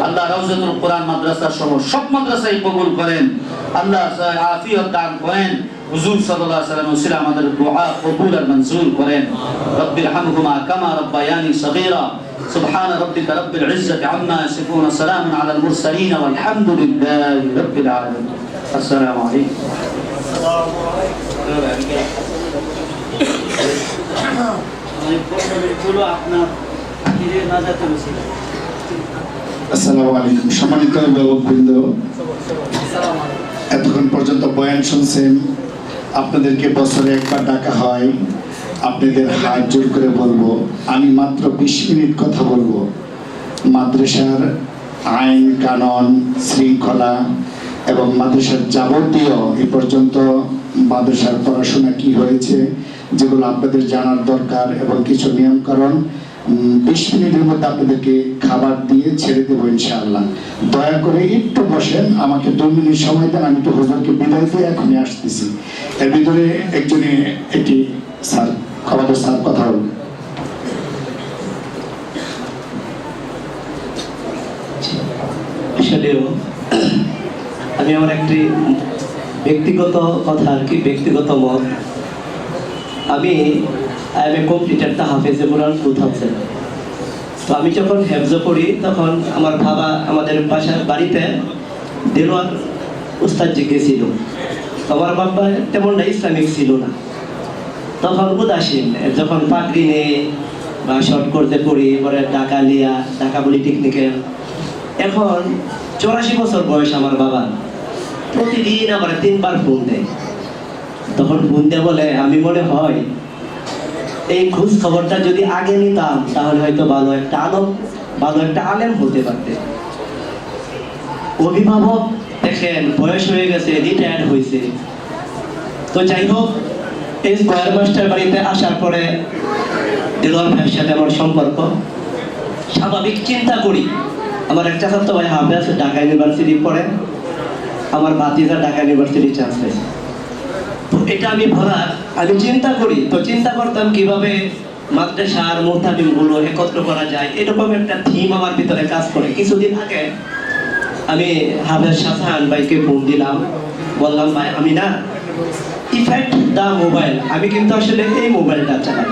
আল্লাহ, রওজাতুল কোরআন মাদ্রাসা সহ সব মাদ্রাসাই কবুল করেন। আল্লাহ, আফিয়ত দান করেন। হুজুর সাল্লাল্লাহু আলাইহি ওয়াসাল্লাম ওসিলা আমাদের দুআ কবুল আর মঞ্জুর করেন। রব্বির হামহুমা কামা রাব্বায়ানি সগীরা। سبحان ربك رب العزة عما يصفون، سلام على المرسلين والحمد لله رب العالمين. السلام عليكم. আসসালামু আলাইকুম। সম্মানিত অভিভাবকবৃন্দ, এতক্ষণ পর্যন্ত বয়ান শুনছেন। আপনাদেরকে বছরে একবার ডাকা হয়, আপনাদের হাত জোর করে বলবো, আমি মাত্র 20 মিনিট কথা বলবো। মাদ্রাসার আইন কানুন শৃঙ্খলা এবং মাদ্রাসার যাবতীয় এ পর্যন্ত মাদ্রাসার পড়াশোনা কি হয়েছে, যেগুলো আপনাদের জানার দরকার, এবং কিছু নিয়মকানুন 20 মিনিটের মধ্যে আপনাদেরকে খাবার দিয়ে ছেড়ে দেবো ইনশাআল্লাহ। দয়া করে একটু বসেন, আমাকে 2 মিনিট সময় দেন, আমি তো হুজুরকে বিদায় দিয়ে এখনই আসতেছি। এর ভিতরে একটি স্যার আমাদের স্যার কথা বলুন। আসলেও আমি আমার একটি ব্যক্তিগত কথা আর কি, ব্যক্তিগত মত। আমি I am a completed the হাফেজে কোরআন 2000। তো আমি যখন হেফজ পড়ি তখন আমার বাবা আমাদের বাসার বাড়িতে দেলোয়ার উস্তাদ গেছিল। আমার বাবা তেমনটা ইসলামিক ছিল না, তখন উদাসীন। যখন পাগড়ি নিয়ে বা শর্ট করতে পড়ি, পরে ঢাকা লিয়া, ঢাকা পলিটেকনিক্যাল। এখন 84 বছর বয়স আমার বাবা, প্রতিদিন আমার 3 বার ফোন দেয়। তখন ফোন দিয়ে বলে, আমি মনে হয় এই খোঁজ খবরটা যদি আগে নিতাম তাহলে হয়তো ভালো একটা আলেম হতে পারতে। অভিভাবক দেখেন বয়স হয়ে গেছে, রিটায়ার্ড হয়েছে। তো যাই হোক, এই স্কয়ার মাস্টার বাড়িতে আসার পরে দেলোয়ার ভাইয়ের সাথে আমার সম্পর্ক স্বাভাবিক। চিন্তা করি আমার এক চাচাতো ভাই হাফেজ ঢাকা ইউনিভার্সিটি পড়ে, আমার ভাতিজা ঢাকা ইউনিভার্সিটি চান্স পেয়েছে। তো এটা আমি চিন্তা করি। তো চিন্তা করতাম কিভাবে মাদ্রাসার মুতাবিম গুলো একত্র করা যায়, এরকম একটা থিম আমার ভিতরে কাজ করে। কিছুদিন আগে আমি হাফেজ শাহজাহান ভাইকে ফোন দিলাম, বললাম ভাই আমি না ইফেক্ট দা মোবাইল, আমি কিন্তু আসলে এই মোবাইলটা চালাই,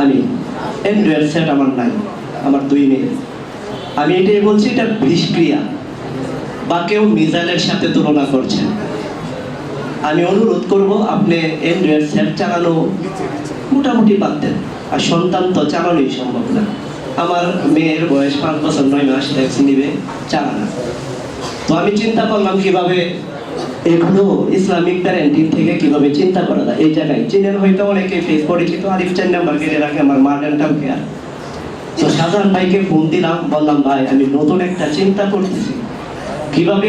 আমি অ্যান্ড্রয়েড সেট আমার নাই, আমার 2 মেয়ে। আমি এটাই বলছি, এটা বিষক্রিয়া বা কেউ মিজাইলের সাথে তুলনা করছেন। আমি অনুরোধ করব, আপনি অ্যান্ড্রয়েড সেট চালানো মোটামুটি পারতেন, আর সন্তান তো চালানোই সম্ভব না। আমার মেয়ের বয়স 5 বছর 9 মাস, ট্যাক্সি নিবে, চালানা। তো আমি চিন্তা করলাম কিভাবে এগুলো ইসলামিক প্যারেন্টিং থেকে কিভাবে চিন্তা করা যায়। এই জায়গায় চিনেন হয়তো অনেকে ফেস পরিচিত আরিফ 4 নাম্বার গেটে রাখে আমার মা ডেন্টাল কেয়ার। তো শাহজাহান ভাইকে ফোন দিলাম, বললাম ভাই আমি নতুন একটা চিন্তা করতেছি কিভাবে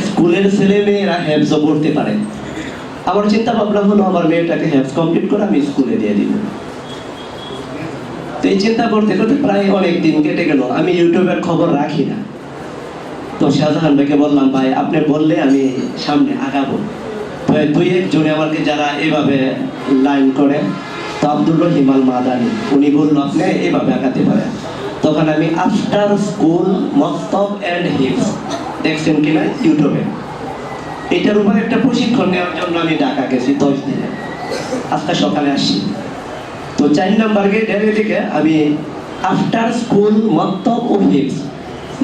স্কুলের ছেলে মেয়েরা হেফজ পড়তে পারে। আমার চিন্তা ভাবনা হলো আমার মেয়েটাকে হেফজ কমপ্লিট করে আমি স্কুলে দিয়ে দিব। তো এই চিন্তা করতে করতে প্রায় অনেক দিন কেটে গেল, আমি ইউটিউবের খবর রাখি না। তো শাহজাহান ভাইকে বললাম ভাই আপনি বললে আমি সামনে আগাবো। তো 2-1 জনে আমাকে যারা এভাবে লাইন করে, তো আব্দুর রহিম আল মাদানি উনি বললো আপনি এভাবে আগাতে পারেন। তখন আমি আফটার স্কুল মক্তব এন্ড হিফজ, দেখছেন কিনা ইউটিউবে, এটার উপর একটা প্রশিক্ষণ নেওয়ার জন্য আমি ঢাকা গেছি 10 দিনে, আজকে সকালে আসছি। তো 4 নাম্বার গেটের এদিকে আমি আফটার স্কুল মক্তব ও হিফজ,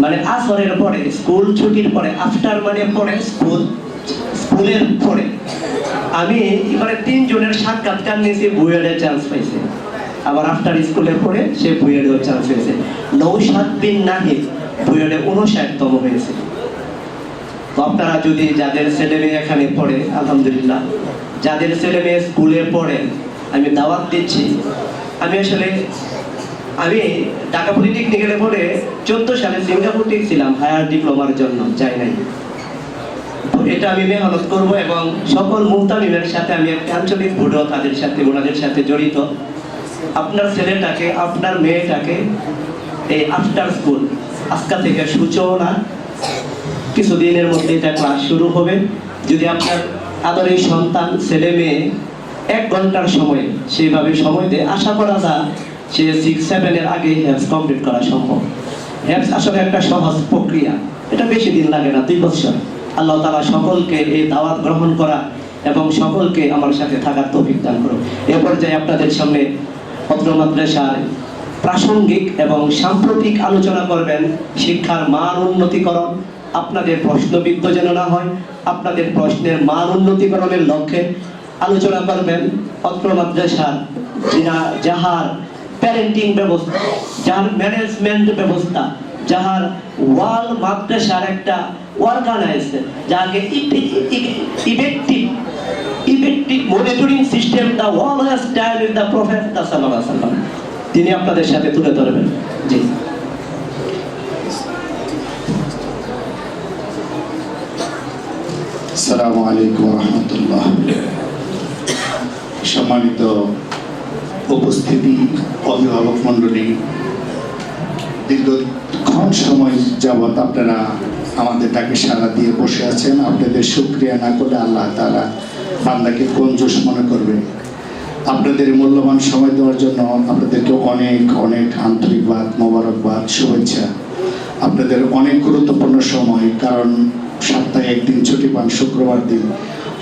মানে আসরের পরে, স্কুল ছুটির পরে, আফটার মানে পরে, স্কুলের পরে আমি এবারে 3 জনের সাক্ষাৎকার নিয়েছি, বুয়েটের চান্স পাইছে। আবার আফটার স্কুলের পরে সে বুয়েটের চান্স পেয়েছে। নৌশাদ বিন নাহিদ বুয়েটে 59তম হয়েছে। তো আপনারা যদি যাদের ছেলে মেয়ে এখানে পড়ে, আলহামদুলিল্লাহ, যাদের ছেলে মেয়ে স্কুলে পড়ে আমি দাওয়াত দিচ্ছি। আমি ঢাকা পলিটেকনিক্যালে পড়ে 14 সালে সিঙ্গাপুর ছিলাম হায়ার ডিপ্লোমার জন্য, যাই নাই। তো এটা আমি মেহনত করব এবং সকল মুহতামিমের সাথে আমি একটা আঞ্চলিক বোর্ড তাদের সাথে ওনাদের সাথে জড়িত। আপনার ছেলেটাকে, আপনার মেয়েটাকে এই আফটার স্কুল আজকে থেকে সূচনা, কিছুদিনের মধ্যে এটা ক্লাস শুরু হবে। যদি আপনার আদরের সন্তান ছেলে মেয়ে 1 ঘন্টার সময় সেইভাবে সময় দেয়, আশা করা যায় সে 6-7 এর আগে হেফজ কমপ্লিট করা সম্ভব। হেফজ আসলে একটা সহজ প্রক্রিয়া, এটা বেশি দিন লাগে না, 2 বছর। আল্লাহ তাআলা সকলকে এই দাওয়াত গ্রহণ করা এবং সকলকে আমার সাথে থাকার তৌফিক দান করুন। এ পর্যায়ে আপনাদের সামনে অত্র মাদ্রাসার প্রাসঙ্গিক এবং সাম্প্রতিক আলোচনা করবেন শিক্ষার মান উন্নতিকরণ। আপনাদের প্রশ্নবিদ্ধ যেন না হয়, আপনাদের প্রশ্নের মান উন্নতিকরণের লক্ষ্যে আলোচনা করবেন অত্র মাদ্রাসার যাহার প্যারেন্টিং ব্যবস্থা, যাহার ম্যানেজমেন্ট ব্যবস্থা, যাহার ওয়াল মাদ্রাসার একটা অর্গানাইজেশন, যাকে effective monitoring system, the wall has died with the prophet সাল্লাল্লাহু আলাইহি ওয়াসাল্লাম, তিনি আপনাদের সাথে তুলে ধরবেন। জি, আসসালামু আলাইকুম ওয়া রাহমাতুল্লাহ। সম্মানিত উপস্থিতি, অভিভাবক মণ্ডলী, দীর্ঘক্ষণ সময় যাবৎ আপনারা আমাদের ডাকে সাড়া দিয়ে বসে আছেন। আপনাদের শুকরিয়া না করলে আল্লাহ তাআলা বান্দাকে কঞ্জুস মনে করবে। আপনাদের মূল্যবান সময় দেওয়ার জন্য আপনাদেরকে অনেক অনেক আন্তরিকবাদ, মোবারকবাদ, শুভেচ্ছা। আপনাদের অনেক গুরুত্বপূর্ণ সময়, কারণ সপ্তাহে একদিন ছুটি পান, শুক্রবার দিন।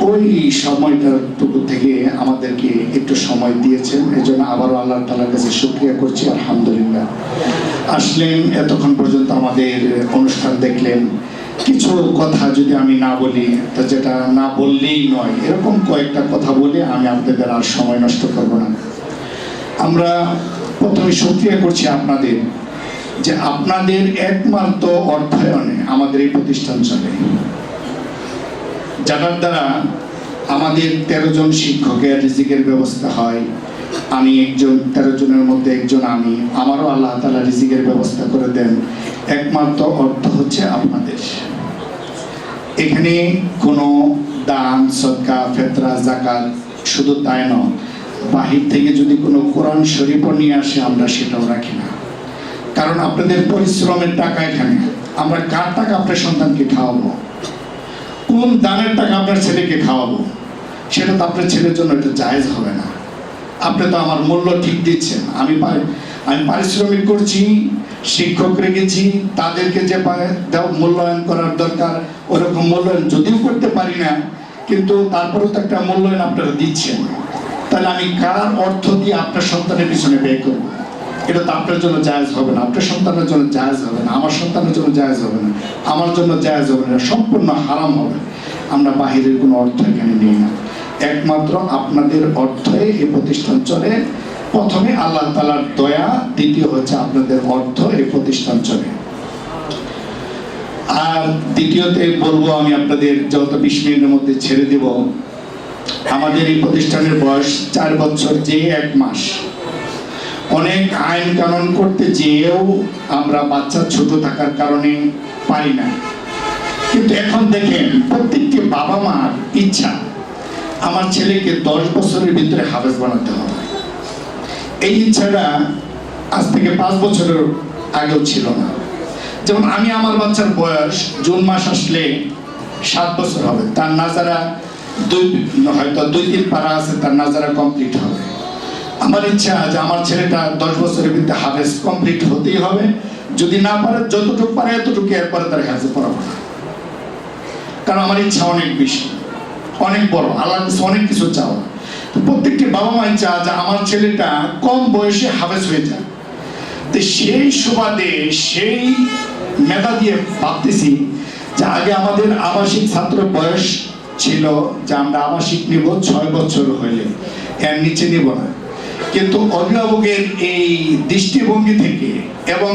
ওই সময়টাটুকু থেকে আমাদেরকে একটু সময় দিয়েছেন, এই জন্য আবারও আল্লাহ তাআলার কাছে শুকরিয়া করছি, আলহামদুলিল্লাহ। আসলেন, এতক্ষণ পর্যন্ত আমাদের অনুষ্ঠান দেখলেন। কিছু কথা যদি আমি না বলি, তো যেটা না বললেই নয়, এরকম কয়েকটা কথা বলে আমি আপনাদের আর সময় নষ্ট করব না। আমরা প্রথমে শুকরিয়া করছি আপনাদের, যে আপনাদের একমাত্র অর্থায়নে আমাদের এই প্রতিষ্ঠান চলে, যার দ্বারা আমাদের 13 জন শিক্ষকের রিজিকের ব্যবস্থা হয়। আমি একজন, 13 জনের মধ্যে একজন আমি, আমারও আল্লাহ তাআলা রিজিকের ব্যবস্থা করে দেন। একমাত্র অর্থ হচ্ছে আপনাদের। এখানে কোনো দান, সদকা, ফেতরা, যাকাত শুধু তাই নয়, বাহির থেকে যদি কোনো কোরআন শরীফও নিয়ে আসে, আমরা সেটাও রাখি না। কারণ আপনাদের পরিশ্রমের টাকা এখানে, আমরা কার টাকা আপনার সন্তানকে খাওয়াবো, কোন দানের টাকা আপনার ছেলেকে খাওয়াবো, সেটা তো আপনার ছেলের জন্য এটা জায়েজ হবে না। আপনি তো আমার মূল্য ঠিক দিচ্ছেন, আমি পারিশ্রমিক করছি, শিক্ষক রেখেছি, তাদেরকে যে মূল্যায়ন করার দরকার ওরকম মূল্যায়ন যদিও করতে পারি না, কিন্তু তারপরেও তো একটা মূল্যায়ন আপনারা দিচ্ছেন। তাহলে আমি কার অর্থ দিয়ে আপনার সন্তানের পিছনে ব্যয় করবো? এটা তো আপনার জন্য জায়েজ হবে না, আপনার সন্তানের জন্য জায়েজ হবে না, আমার সন্তানের জন্য জায়েজ হবে না, আমার জন্য জায়েজ হবে না, সম্পূর্ণ হারাম হবে। আমরা বাহিরের কোনো অর্থ এখানে নিই না, একমাত্র আপনাদের অর্থে এই প্রতিষ্ঠান চলে। প্রথমে আল্লাহ তাআলার দয়া, দ্বিতীয় হচ্ছে আপনাদের অর্থ এই প্রতিষ্ঠান চলে। আর দ্বিতীয়তে বলবো, আমি আপনাদের যত 20 মিনিটের মধ্যে ছেড়ে দেব, আমাদের এই প্রতিষ্ঠানের বয়স 4 বছর যে 1 মাস। অনেক আইন কানুন করতে যেয়েও আমরা বাচ্চা ছোট থাকার কারণে পারি না। কিন্তু এখন দেখেন, প্রত্যেকটি বাবা মার ইচ্ছা আমার ছেলেকে 10 বছরের ভিতরে হাফেজ বানাতে হবে। এই ইচ্ছাটা আজ থেকে 5 বছরের আগেও ছিল না। যেমন আমি, আমার বাচ্চার বয়স জুন মাস আসলে 7 বছর হবে, তার নাজারা হয়তো 2-3 পারা আছে, তার নাজারা কমপ্লিট হবে। আমার ইচ্ছা যে আমার ছেলেটা 10 বছরের ভিতরে হাফেজ কমপ্লিট হতেই হবে, যদি না পারে যতটুকু পারে এতটুকু, এরপরে তার হাফেজ পড়াবো না। কারণ আমার ইচ্ছা অনেক বেশি, অনেক বড়, আল্লাহর কাছে অনেক কিছু চাওয়া। তো প্রত্যেকটি বাবা মাই চায় যে আমার ছেলেটা কম বয়সে হাফেজ হয়ে যায়। তো সেই সুবাদে, সেই মেধা দিয়ে ভাবতেছি যে আগে আমাদের আবাসিক ছাত্র বয়স ছিল যে আমরা আবাসিক নিব 6 বছর হইলে, এর নিচে নিব না। কিন্তু অভিভাবকের এই দৃষ্টিভঙ্গি থেকে এবং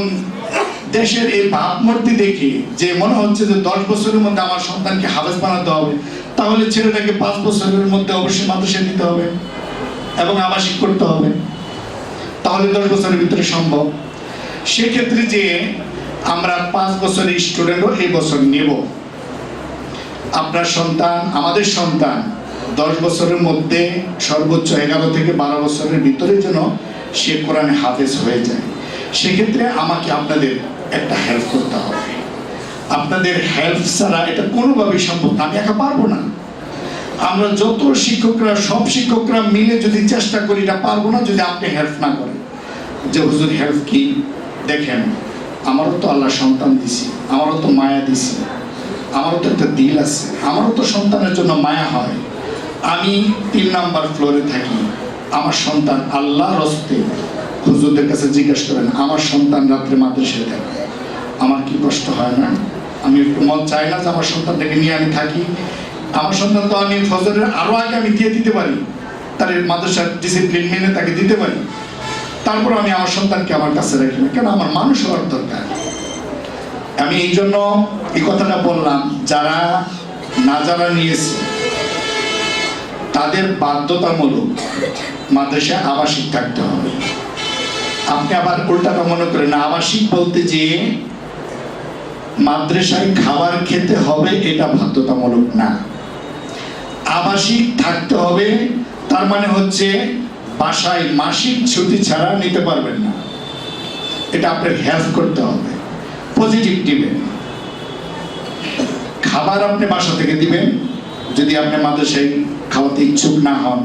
দেশের এই ভাবমূর্তি দেখে যে মনে হচ্ছে যে 10 বছরের মধ্যে আমার সন্তানকে হাফেজ বানাতে হবে, তাহলে ছেলেটাকে 5 বছরের মধ্যে অবশ্যই মাদ্রাসায় দিতে হবে এবং আবাসিক করতে হবে, তাহলে 10 বছরের ভিতরে সম্ভব। সেক্ষেত্রে যে আমরা 5 বছরের স্টুডেন্টও এই বছর নেব। আপনার সন্তান, আমাদের সন্তান 10 বছরের মধ্যে সর্বোচ্চ 11 থেকে 12 বছরের ভিতরে যেন সে কোরআনে হাফেজ হয়ে যায়। সেক্ষেত্রে আমাকে আপনাদের একটা হেল্প করতে হবে। আপনাদের হেল্প ছাড়া এটা কোনোভাবেই সম্ভব না, আমি একা পারবো না। আমরা যত শিক্ষকরা, সব শিক্ষকরা মিলে যদি চেষ্টা করি, এটা পারবো না যদি আপনি হেল্প না করেন। যে হুজুর হেল্প কি? দেখেন, আমারও তো আল্লাহ সন্তান দিছি, আমারও তো মায়া দিছি, আমারও তো একটা দিল আছে, আমারও তো সন্তানের জন্য মায়া হয়। আমি 3 নাম্বার ফ্লোরে থাকি, আমার সন্তান আল্লাহর হস্তে, হুজুরদের কাছে জিজ্ঞেস করেন, আমার সন্তান রাত্রে মাদ্রাসায় থাকে, আমার কি কষ্ট হয় না? আমি একটু মন চাই না যে আমার সন্তানটাকে নিয়ে আমি থাকি? আমার সন্তান তো আমি ফজরের আরো আগে আমি দিয়ে দিতে পারি, তার মাদ্রাসার ডিসিপ্লিন মেনে তাকে দিতে পারি। তারপর আমি আমার সন্তানকে আমার কাছে রাখি না, কেন? আমার মানুষ হওয়ার দরকার। আমি এই জন্য এই কথাটা বললাম, যারা নাজারা নিয়েছে তাদের বাধ্যতামূলক মাদ্রাসায় আবাসিক থাকতে হবে। আপনি আবার উল্টাটা মনে করেন, আবাসিক বলতে যে মাদ্রাসায় খাবার খেতে হবে, এটা বাধ্যতামূলক না। আবাসিক থাকতে হবে তার মানে হচ্ছে বাসায় মাসিক ছুটি ছাড়া নিতে পারবেন না। এটা আপনার হেল্প করতে হবে, পজিটিভ দিবেন। খাবার আপনি বাসা থেকে দিবেন, যদি আপনি মাদ্রাসায় খাওয়াতে ইচ্ছুক না হন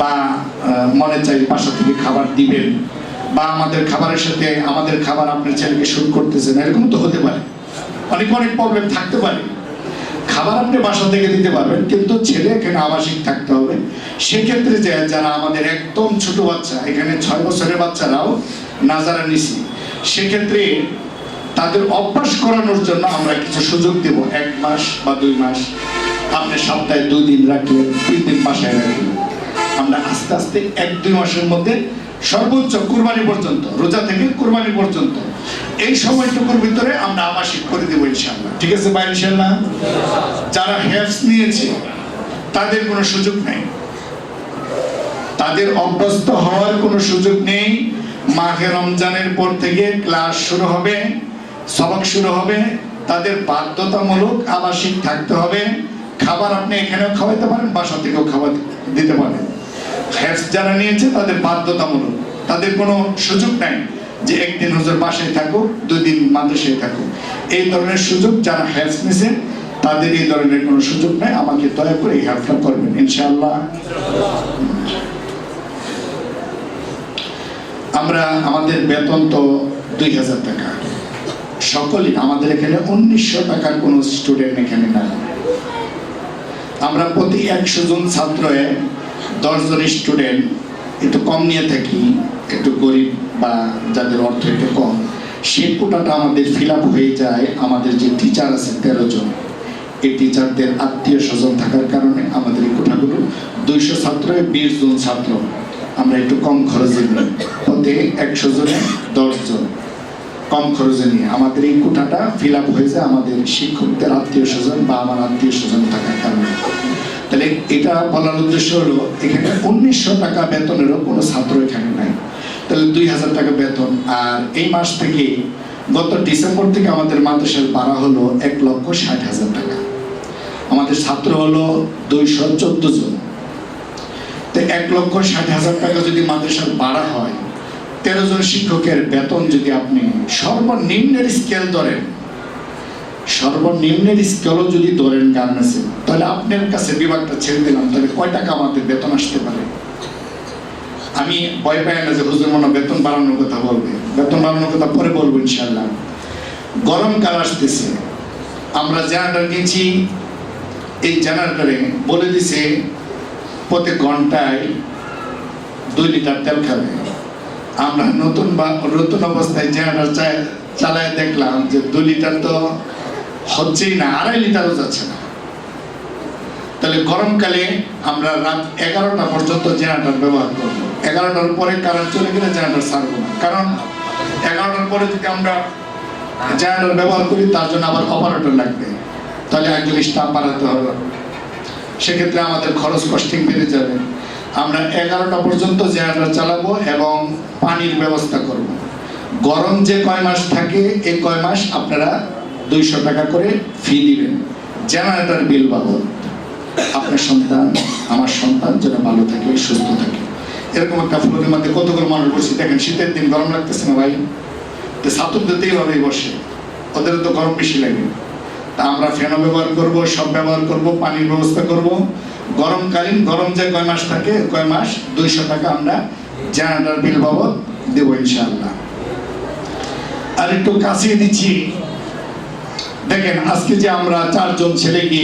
বা মনে চাই বাসা থেকে খাবার দিবেন বা আমাদের খাবারের সাথে আমাদের খাবার আপনার ছেলেকে শুট করতেছেন, এরকম তো হতে পারে, অনেক অনেক প্রবলেম থাকতে পারে। খাবার আপনি বাসা থেকে দিতে পারবেন, কিন্তু ছেলে এখানে আবাসিক থাকতে হবে। সেক্ষেত্রে যে যারা আমাদের একদম ছোট বাচ্চা, এখানে 6 বছরের বাচ্চারাও নাজারা নিছি, সেক্ষেত্রে তাদের অভ্যাস করানোর জন্য আমরা কিছু সুযোগ দেব। 1 মাস বা 2 মাস, আপনি সপ্তাহে 2 দিন রাখলেন, 3 দিন বাসায় রাখলেন। আমরা আস্তে আস্তে 1-2 মাসের মধ্যে সর্বোচ্চ কুরবানি পর্যন্ত, রোজা থেকে কুরবানি পর্যন্ত এই সময়টুকুর ভিতরে আমরা আবাসিক করে দেবো ইনশাআল্লাহ। ঠিক আছে ভাই? ইনশাআল্লাহ। যারা হেফজ নিয়েছে তাদের কোনো সুযোগ নেই, তাদের অভ্যস্ত হওয়ার কোনো সুযোগ নেই। মাহে রমজানের পর থেকে ক্লাস শুরু হবে, সবক শুরু হবে, তাদের বাধ্যতামূলক আবাসিক থাকতে হবে। খাবার আপনি এখানেও খাওয়াতে পারেন, বাসা থেকেও খাবার দিতে পারেন। হেফজ যারা নিয়েছে তাদের বাধ্যতামূলক, তাদের কোনো সুযোগ নাই যে 1 দিন হুজুর বাসায় থাকুক, 2 দিন মাদ্রাসায় থাকুক। এই ধরনের সুযোগ যারা হেফজ নিয়েছেন তাদের এই ধরনের কোনো সুযোগ নাই। আমাকে দয়া করে এই হেল্পটা করবেন ইনশাআল্লাহ। আমরা আমাদের বেতন তো 2000 টাকা সকলেই, আমাদের এখানে 1900 টাকার কোনো স্টুডেন্ট এখানে নাই। আমরা প্রতি 100 জন ছাত্র 10 জন স্টুডেন্ট একটু কম নিয়ে থাকি, একটু গরিব বা যাদের অর্থ একটু কম, সেই কোটাটা আমাদের ফিল আপ হয়ে যায়। আমাদের যে টিচার আছে 13 জন, এই টিচারদের আত্মীয় স্বজন থাকার কারণে আমাদের এই কোটাগুলো 200 ছাত্র 20 জন ছাত্র আমরা একটু কম খরচে নিই। প্রতি 100 জনে 10 জন কম খরচে নিয়ে আমাদের এই কোটাটা ফিল আপ হয়ে যায় আমাদের শিক্ষকদের আত্মীয় স্বজন বা আমার আত্মীয় স্বজন থাকার কারণে। তাহলে এটা বলার উদ্দেশ্য হলো এখানে 1900 টাকা বেতনেরও কোনো ছাত্র এখানে নাই। তাহলে 2000 টাকা বেতন। আর এই মাস থেকে গত ডিসেম্বর থেকে আমাদের মাদ্রাসার ভাড়া হলো 1,60,000 টাকা। আমাদের ছাত্র হলো 214 জন। তো 1,60,000 টাকা যদি মাদ্রাসার ভাড়া হয়, 13 জন শিক্ষকের বেতন যদি আপনি সর্বনিম্নের স্কেল ধরেন, সর্বনিম্নের স্কেলও যদি ধরেন গার্মেন্টসে, তাহলে আপনার কাছে বিভাগটা ছেড়ে দিলাম, তাহলে কয় টাকা আমাদের বেতন আসতে পারে? আমি ভয় পাই না যে হুজুর মনে বেতন বাড়ানোর কথা বলবে, বেতন বাড়ানোর কথা পরে বলবো ইনশাআল্লাহ। গরমকাল আসতেছে, আমরা জেনারেটর কিনছি, এই জেনারেটরে বলে দিছে প্রতি ঘন্টায় 2 লিটার তেল খাবে। আমরা নতুন অবস্থায় জেনারেটর চালায় দেখলাম যে 2 লিটার তো হচ্ছেই না, 2.5 লিটারও যাচ্ছে না। তাহলে গরমকালে আমরা রাত 11টা পর্যন্ত জেনারেটর ব্যবহার করবো। 11টার পরে কারেন্ট চলে গেলে জেনারেটর ছাড়বো না, কারণ 11টার পরে যদি আমরা জেনারেটর ব্যবহার করি তার জন্য আবার অপারেটর লাগবে, তাহলে একজন স্টাফ বাড়াতে হবে, সেক্ষেত্রে আমাদের খরচ কস্টিং বেড়ে যাবে। আমরা 11টা পর্যন্ত জেনারেটর চালাবো এবং পানির ব্যবস্থা করব। গরম যে কয় মাস থাকে এই কয় মাস আপনারা 200 টাকা করে ফি দিবেন জেনারেটর বিল বাবদ। আপনার সন্তান, আমার সন্তান যেন ভালো থাকে, সুস্থ থাকে। এরকম একটা ফ্লোরের মধ্যে কতগুলো মানুষ বসে দেখেন, শীতের দিন গরম লাগতেছে না ভাই, তো ছাত্রদের তো এইভাবেই বসে, ওদের তো গরম বেশি লাগে। তা আমরা ফ্যানও ব্যবহার করব, সব ব্যবহার করব, পানির ব্যবস্থা করব। গরমকালীন গরম যে কয় মাস থাকে কয় মাস 200 টাকা আমরা জেনারেটর বিল বাবদ দেবো ইনশাআল্লাহ। আর একটু কাছিয়ে দিচ্ছি, দেখেন আজকে যে আমরা 4 জন ছেলেকে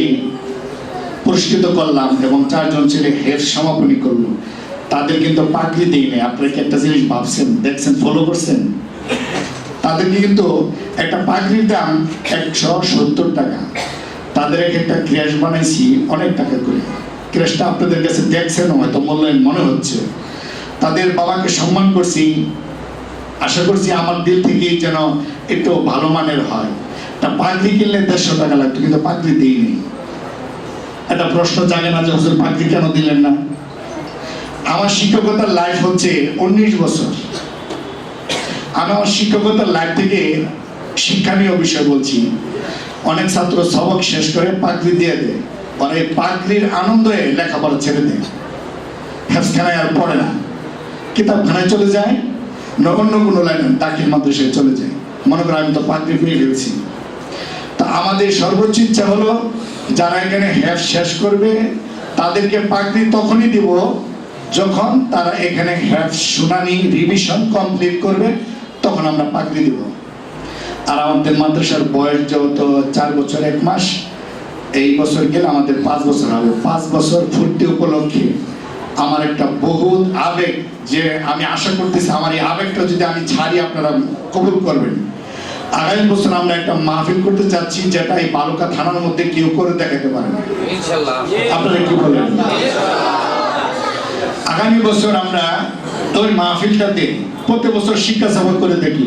পুরস্কৃত করলাম এবং 4 জন ছেলে হেফজ সমাপনী করলো, তাদের কিন্তু পাগড়ি দিই নেই। আপনারা কি একটা জিনিস ভাবছেন, দেখছেন, ফলো করছেন? তাদেরকে কিন্তু একটা পাগড়ির দাম 170 টাকা। তাদের একটা ক্রেশ বানাইছি অনেক টাকা করে। ক্রেশটা আপনাদের কাছে দেখছেন হয়তো মূল্যায়ন মনে হচ্ছে। তাদের বাবাকে সম্মান করছি, আশা করছি আমার দিল থেকে যেন একটু ভালো মানের হয়। তা পাগড়ি কিনলে 150 টাকা লাগতো, কিন্তু পাগড়ি দিই নেই। একটা প্রশ্ন জাগে না যে হুজুর পাগড়ি কেন দিলেন না? আমার শিক্ষকতার লাইফ হচ্ছে 19 বছর। আমি আমার শিক্ষকতার লাইফ থেকে শিক্ষণীয় বিষয় বলছি। অনেক ছাত্র সবক শেষ করে পাগড়ি দিয়ে দেয়, আর এই পাগড়ির আনন্দে লেখাপড়া ছেড়ে দেয়, হেফজখানায় আর পড়ে না, কিতাবখানায় চলে যায়, অন্য কোনো লাইনে দাখিল মাদ্রাসায় চলে যায়, মনে করে আমি তো পাগড়ি পেয়ে ফেলছি। তা আমাদের সর্বোচ্চ ইচ্ছা হলো যারা এখানে হ্যাফ শেষ করবে তাদেরকে পাগড়ি তখনই দিব যখন তারা এখানে হ্যাফ শুনানি রিভিশন কমপ্লিট করবে, তখন আমরা পাগড়ি দিব। আর আমাদের মাদ্রাসার বয়স যেহেতু 4 বছর 1 মাস, এই বছর গেলে আমাদের 5 বছর হবে। 5 বছর পূর্তি উপলক্ষে আমার একটা বহুত আবেগ, যে আমি আশা করতেছি আমার এই আবেগটা যদি আমি ছাড়ি আপনারা কবুল করবেন। আগামী বছর আমরা একটা মাহফিল করতে চাচ্ছি, যেটা এই বালুকা থানার মধ্যে কেউ করে দেখাতে পারে না, আপনারা কি বলেন? আগামী বছর আমরা ওই মাহফিলটাতে প্রতি বছর শিক্ষা সফর করে দেখি,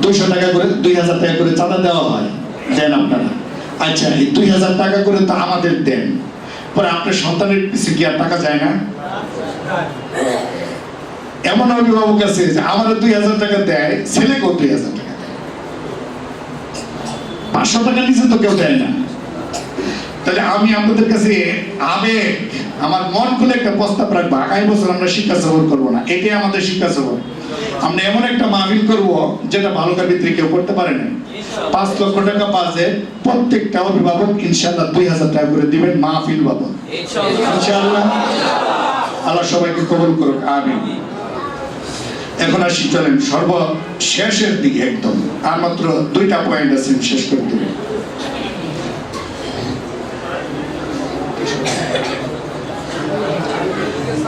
200 টাকা করে 2000 টাকা করে চাঁদা দেওয়া হয়, দেন আপনারা। আচ্ছা, এই 2000 টাকা করে তো আমাদের দেন, পরে আপনার সন্তানের পিছনে কি আর টাকা যায় না? এমন অভিভাবক আছে যে আমাদের 2000 টাকা দেয়, ছেলেকেও 2000 টাকা দেয়, 500 টাকা নিচে তো কেউ দেয় না। তাহলে আমি আপনাদের কাছে আবেগ, আমার মন খুলে একটা প্রস্তাব রাখবো, আগামী বছর আমরা শিক্ষা সফর করবো না, এটাই আমাদের শিক্ষা সফর। আমরা এমন একটা মাহফিল করবো যেটা বালুকার ভিতরে কেউ করতে পারে না। 5 লক্ষ টাকা বাজে প্রত্যেকটা অভিভাবক ইনশাআল্লাহ 2000 টাকা করে দিবেন মাহফিল বাবদ, ইনশাআল্লাহ। আল্লাহ সবাইকে কবুল করুক, আমিন। এখন আসি, চলেন সর্বশেষের দিকে একদম, আর মাত্র 2টা পয়েন্ট আছে শেষ করে দিবেন।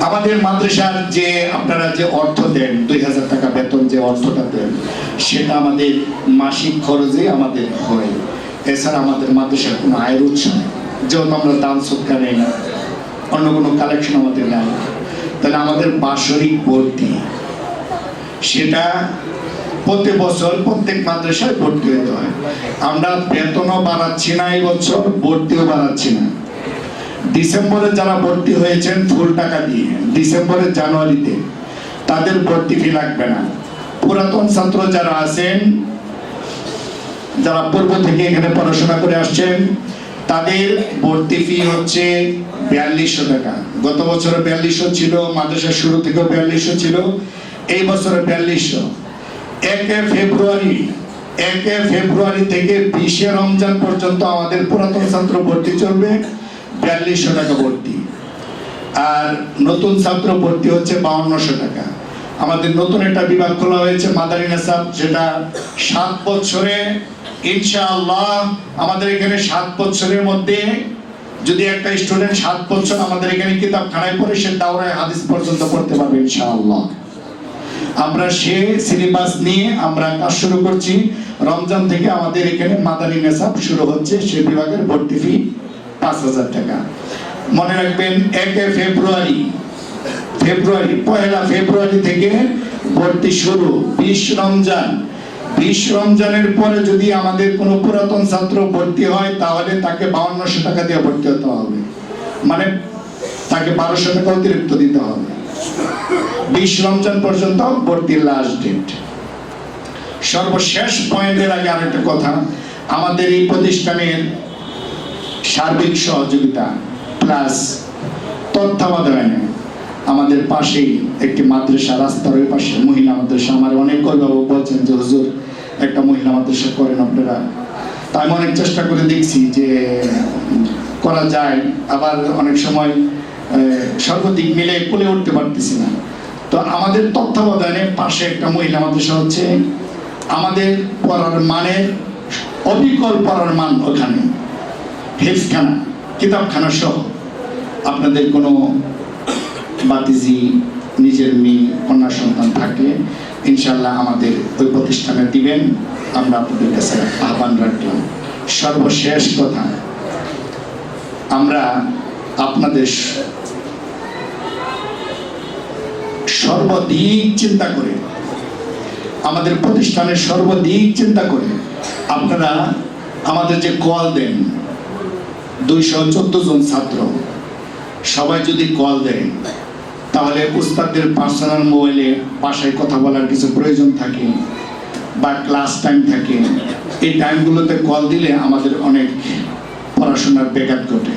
আমাদের মাদ্রাসার যে আপনারা যে অর্থ দেন, 2000 টাকা বেতন যে অর্থটা দেন, সেটা আমাদের মাসিক খরচে আমাদের হয়। এছাড়া আমাদের মাদ্রাসার কোনো আয়ের উৎস নেই, যেহেতু আমরা দান সৎকার নেই না, অন্য কোনো কালেকশন আমাদের নেই। তাহলে আমাদের বাৎসরিক ভর্তি, সেটা প্রতি বছর প্রত্যেক মাদ্রাসায় ভর্তি হতে হয়। আমরা বেতনও বাড়াচ্ছি না এই বছর, ভর্তিও বাড়াচ্ছি না। ডিসেম্বরে যারা ভর্তি হয়েছেন ফুল টাকা দিয়ে, ডিসেম্বরের জানুয়ারিতে তাদের ভর্তি ফি লাগবে না। পুরাতন ছাত্র যারা আছেন, যারা পূর্ব থেকে এখানে পড়াশোনা করে আসছেন, তাদের ভর্তি ফি হচ্ছে 4200 টাকা। গত বছরে 4200 ছিল, মাদ্রাসার শুরু থেকে 4200 ছিল, এই বছরে 4200। 1 ফেব্রুয়ারি থেকে 20 রমজান পর্যন্ত আমাদের পুরাতন ছাত্র ভর্তি চলবে, 4200 টাকা ভর্তি। আর নতুন ছাত্র ভর্তি হচ্ছে 5200 টাকা। আমাদের নতুন একটা বিভাগ খোলা হয়েছে মাদানী নেসাব, যেটা 7 বছরে ইনশাআল্লাহ আমাদের এখানে 7 বছরের মধ্যে যদি একটা স্টুডেন্ট 7 বছর আমাদের এখানে কিতাবখানায় পড়ে, সে দাওরায়ে হাদিস পর্যন্ত পড়তে পারবে ইনশাআল্লাহ। আমরা সে সিলেবাস নিয়ে আমরা কাজ শুরু করছি। রমজান থেকে আমাদের এখানে মাদানী নেসাব শুরু হচ্ছে, সে বিভাগের ভর্তি ফি 5000 টাকা। মনে রাখবেন 1 ফেব্রুয়ারি 1 ফেব্রুয়ারি থেকে ভর্তি শুরু। 20 রমজানের পরে যদি আমাদের কোনো পুরাতন ছাত্র ভর্তি হয়, তাহলে তাকে 5200 টাকা দিয়ে ভর্তি হতে হবে, মানে তাকে 1200 টাকা অতিরিক্ত দিতে হবে। 20 রমজান পর্যন্ত ভর্তির লাস্ট ডেট। সর্বশেষ পয়েন্টের আগে আরেকটা কথা, আমাদের এই প্রতিষ্ঠানের সার্বিক সহযোগিতা প্লাস তত্ত্বাবধানে আমাদের পাশেই একটি মাদ্রাসা, রাস্তার ওই পাশে মহিলা মাদ্রাসা। আমার অনেক অভিভাবক বলছেন যে হুজুর একটা মহিলা মাদ্রাসা করেন আপনারা। তাই আমি অনেক চেষ্টা করে দেখছি যে করা যায়, আবার অনেক সময় সর্বদিক মিলে কোলে উঠতে পারতেছি না। তো আমাদের তত্ত্বাবধানে পাশে একটা মহিলা মাদ্রাসা হচ্ছে, আমাদের পড়ার মানের অবিকল পড়ার মান ওখানে, হেফখানা কিতাবখানা সহ। আপনাদের কোনো বাতিজি নিজের মেয়ে কন্যা সন্তান থাকে, ইনশাল্লাহ আমাদের ওই প্রতিষ্ঠানে দিবেন, আমরা আপনাদের কাছে আহ্বান রাখলাম। সর্বশেষ কথা, আমরা আপনাদের সর্বদিক চিন্তা করে, আমাদের প্রতিষ্ঠানের সর্বদিক চিন্তা করে আপনারা আমাদের যে কল দেন, 214 জন ছাত্র, সবাই যদি কল দেন, তাহলে উস্তাদদের পার্সোনাল মোবাইলে বাসায় কথা বলার কিছু প্রয়োজন থাকে বা ক্লাস টাইম থাকে, এই টাইমগুলোতে কল দিলে আমাদের অনেক পড়াশোনার ব্যাঘাত ঘটে।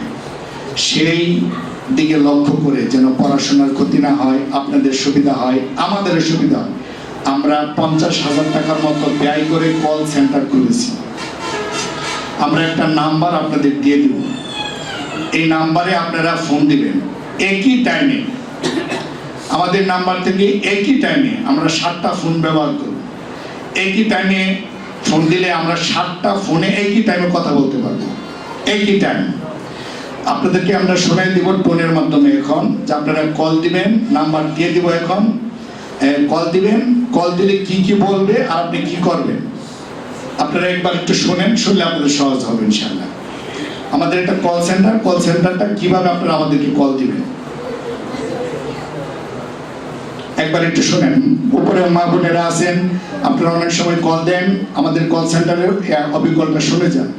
সেই দিকে লক্ষ্য করে যেন পড়াশোনার ক্ষতি না হয়, আপনাদের সুবিধা হয়, আমাদেরও সুবিধা হয়, আমরা 50,000 টাকার মতো ব্যয় করে কল সেন্টার খুলেছি। আমরা একটা নাম্বার আপনাদের দিয়ে দিব। এই নাম্বারে আপনারা ফোন দিবেন একই টাইমে। আমাদের নাম্বার থেকে একই টাইমে আমরা 7টা ফোন ব্যবহার করব। একই টাইমে ফোন দিলে আমরা 7টা ফোনে একই টাইমে কথা বলতে পারবো, একই টাইম। আপনাদেরকে আমরা শোনাই দিব টোনের মাধ্যমে এখন, যে আপনারা কল দিবেন, নাম্বার দিয়ে দিব এখন। কল দিবেন, কল দিলে কি কি বলবে আর আপনি কি করবেন আপনারা একবার একটু শোনেন, শুনলে আপনাদের সহজ হবে ইনশাআল্লাহ। আমাদের একটা কল সেন্টার, কল সেন্টারটা কিভাবে আপনারা আমাদেরকে কল দিবেন একবার একটু শোনেন। উপরে মা বোনেরা আছেন, আপনারা অনেক সময় কল দেন, আমাদের কল সেন্টারের অভিজ্ঞতা শুনে যান।